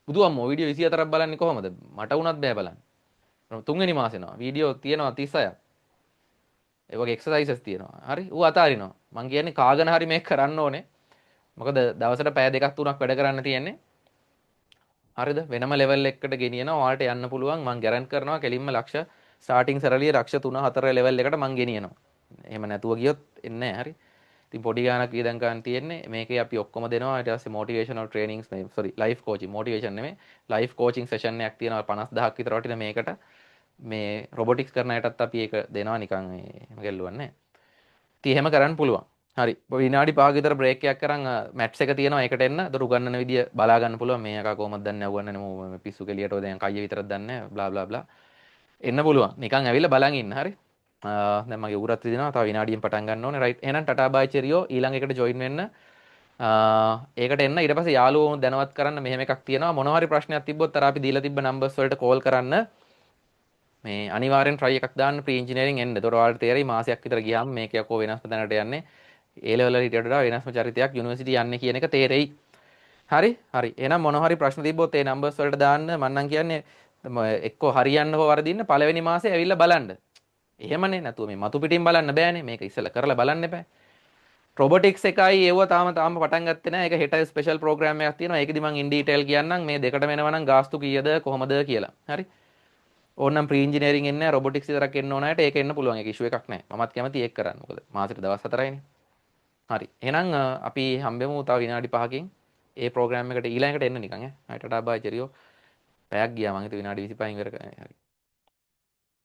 බුදු අම්මෝ වීඩියෝ 24ක් බලන්නේ කොහමද? මට වුණත් බෑ බලන්න. තුන්වෙනි මාසෙනවා වීඩියෝ තියෙනවා 36ක්. ඒ වගේ එක්සර්සයිසස් තියෙනවා. හරි ඌ අතාරිනවා. මං කියන්නේ කාගෙන හරි මේක කරන්න ඕනේ. මොකද දවසට පැය දෙකක් තුනක් වැඩ කරන්න තියෙන්නේ. හරිද? වෙනම ලෙවල් එකකට ගෙනියනවා. ඔයාලට යන්න පුළුවන්. මං ගැරන්ට් කරනවා කෙලින්ම ලක්ෂ ස්ටාර්ටින් සැලරිය ලක්ෂ 3 4 ලෙවල් එකට මං ගෙනියනවා. එහෙම නැතුව ගියොත් එන්නේ නැහැ. හරි. ඉතින් පොඩි ගාණක් වියදම් ගන්න තියෙන්නේ. මේකේ අපි ඔක්කොම දෙනවා. ඊට පස්සේ මොටිවේෂනල් ට්‍රේනින්ග්ස් ලයිෆ් කෝචින් මොටිවේෂන් නෙමෙයි. ලයිෆ් කෝචින් සෙෂන් එකක් තියෙනවා 50000ක් විතර වටින මේකට. මේ රොබොටික්ස් කරන අයටත් අපි ඒක දෙනවා නිකන් එහෙම ගැල්ලුවක් නැහැ. ඉතින් එහෙම කරන්න පුළුවන්. හරි. විනාඩි 5ක විතර බ්‍රේක් එකක් කරන් මැට්ස් එක තියෙනවා ඒකට එන්න. ඒතර උගන්නන විදිය බලා ගන්න පුළුවන්. මේ එකා කොහොමද දන්නේ උගන්නන්නේ මම පිස්සු කෙලියට ඔය දැන් කයිය විතරක් දන්නේ නැහැ. Blah blah blah. එන්න පුළුවන්. නිකන් ඇවිල්ලා බලන් ඉන්න. හරි. දැන් මගේ උගුරත් විදිනවා. තව විනාඩියෙන් පටන් ගන්න ඕනේ. රයිට්. එහෙනම් ටටා බයි චෙරියෝ ඊළඟ එකට ජොයින් වෙන්න. ඒකට එන්න ඊට පස්සේ යාළුවෝ දැනවත් කරන්න මෙහෙම එකක් තියෙනවා. මොනවා හරි ප්‍රශ්නයක් තිබ්බොත් අර අපි දීලා තිබ්බ නම්බර්ස් වලට කෝල් කරන්න. මේ අනිවාර්යෙන් try එකක් දාන්න ප්‍රී ඉන්ජිනියරින් එන්න. ඒතකොට ඔයාලට තේරෙයි මාසයක් විතර ගියාම මේක යකෝ වෙනස්ම තැනකට යන්නේ. A level වලට වඩා වෙනස්ම චරිතයක් යුනිවර්සිටි යන්නේ කියන එක තේරෙයි. හරි? හරි. එහෙනම් මොනවා හරි ප්‍රශ්න තිබ්බොත් ඒ නම්බර්ස් වලට දාන්න. මම නම් කියන්නේ එක්කෝ හරියන්න හෝ වරදින්න පළවෙනි මාසේ ඇවිල්ලා බලන්න. එහෙමනේ නැතුව මේ මතු පිටින් බලන්න බෑනේ. මේක ඉස්සෙල්ලා කරලා බලන්න එපා. රොබොටික්ස් එකයි ඒව තාම පටන් ගත්තේ නැහැ. ඒක හෙට ස්පෙෂල් ප්‍රෝග්‍රෑම් එකක් තියෙනවා. ඒකෙදි මම ඉන් ඩීටේල් කියන්නම් මේ දෙකටම එනවා නම් ගාස්තු කීයද කොහමද කියලා. හරි? ඕනම් ප්‍රී ඉන්ජිනියරින් එන්නේ නැහැ රොබොටික්ස් විතරක් එන්න ඕන අයට ඒක එන්න පුළුවන්. ඒක ඉෂුව එකක් නැහැ. මමත් කැමති ඒක කරන්න. මොකද මාසෙට දවස් 4යිනේ. හරි. එහෙනම් අපි හම්බෙමු තව විනාඩි 5කින් ඒ ප්‍රෝග්‍රෑම් එකට ඊළඟට එන්න නිකන් ඈ. ටටා බයි චෙරියෝ. පැයක් ගියා මම හිතුවේ විනාඩි 25න් ඉවර කරන්න. හරි.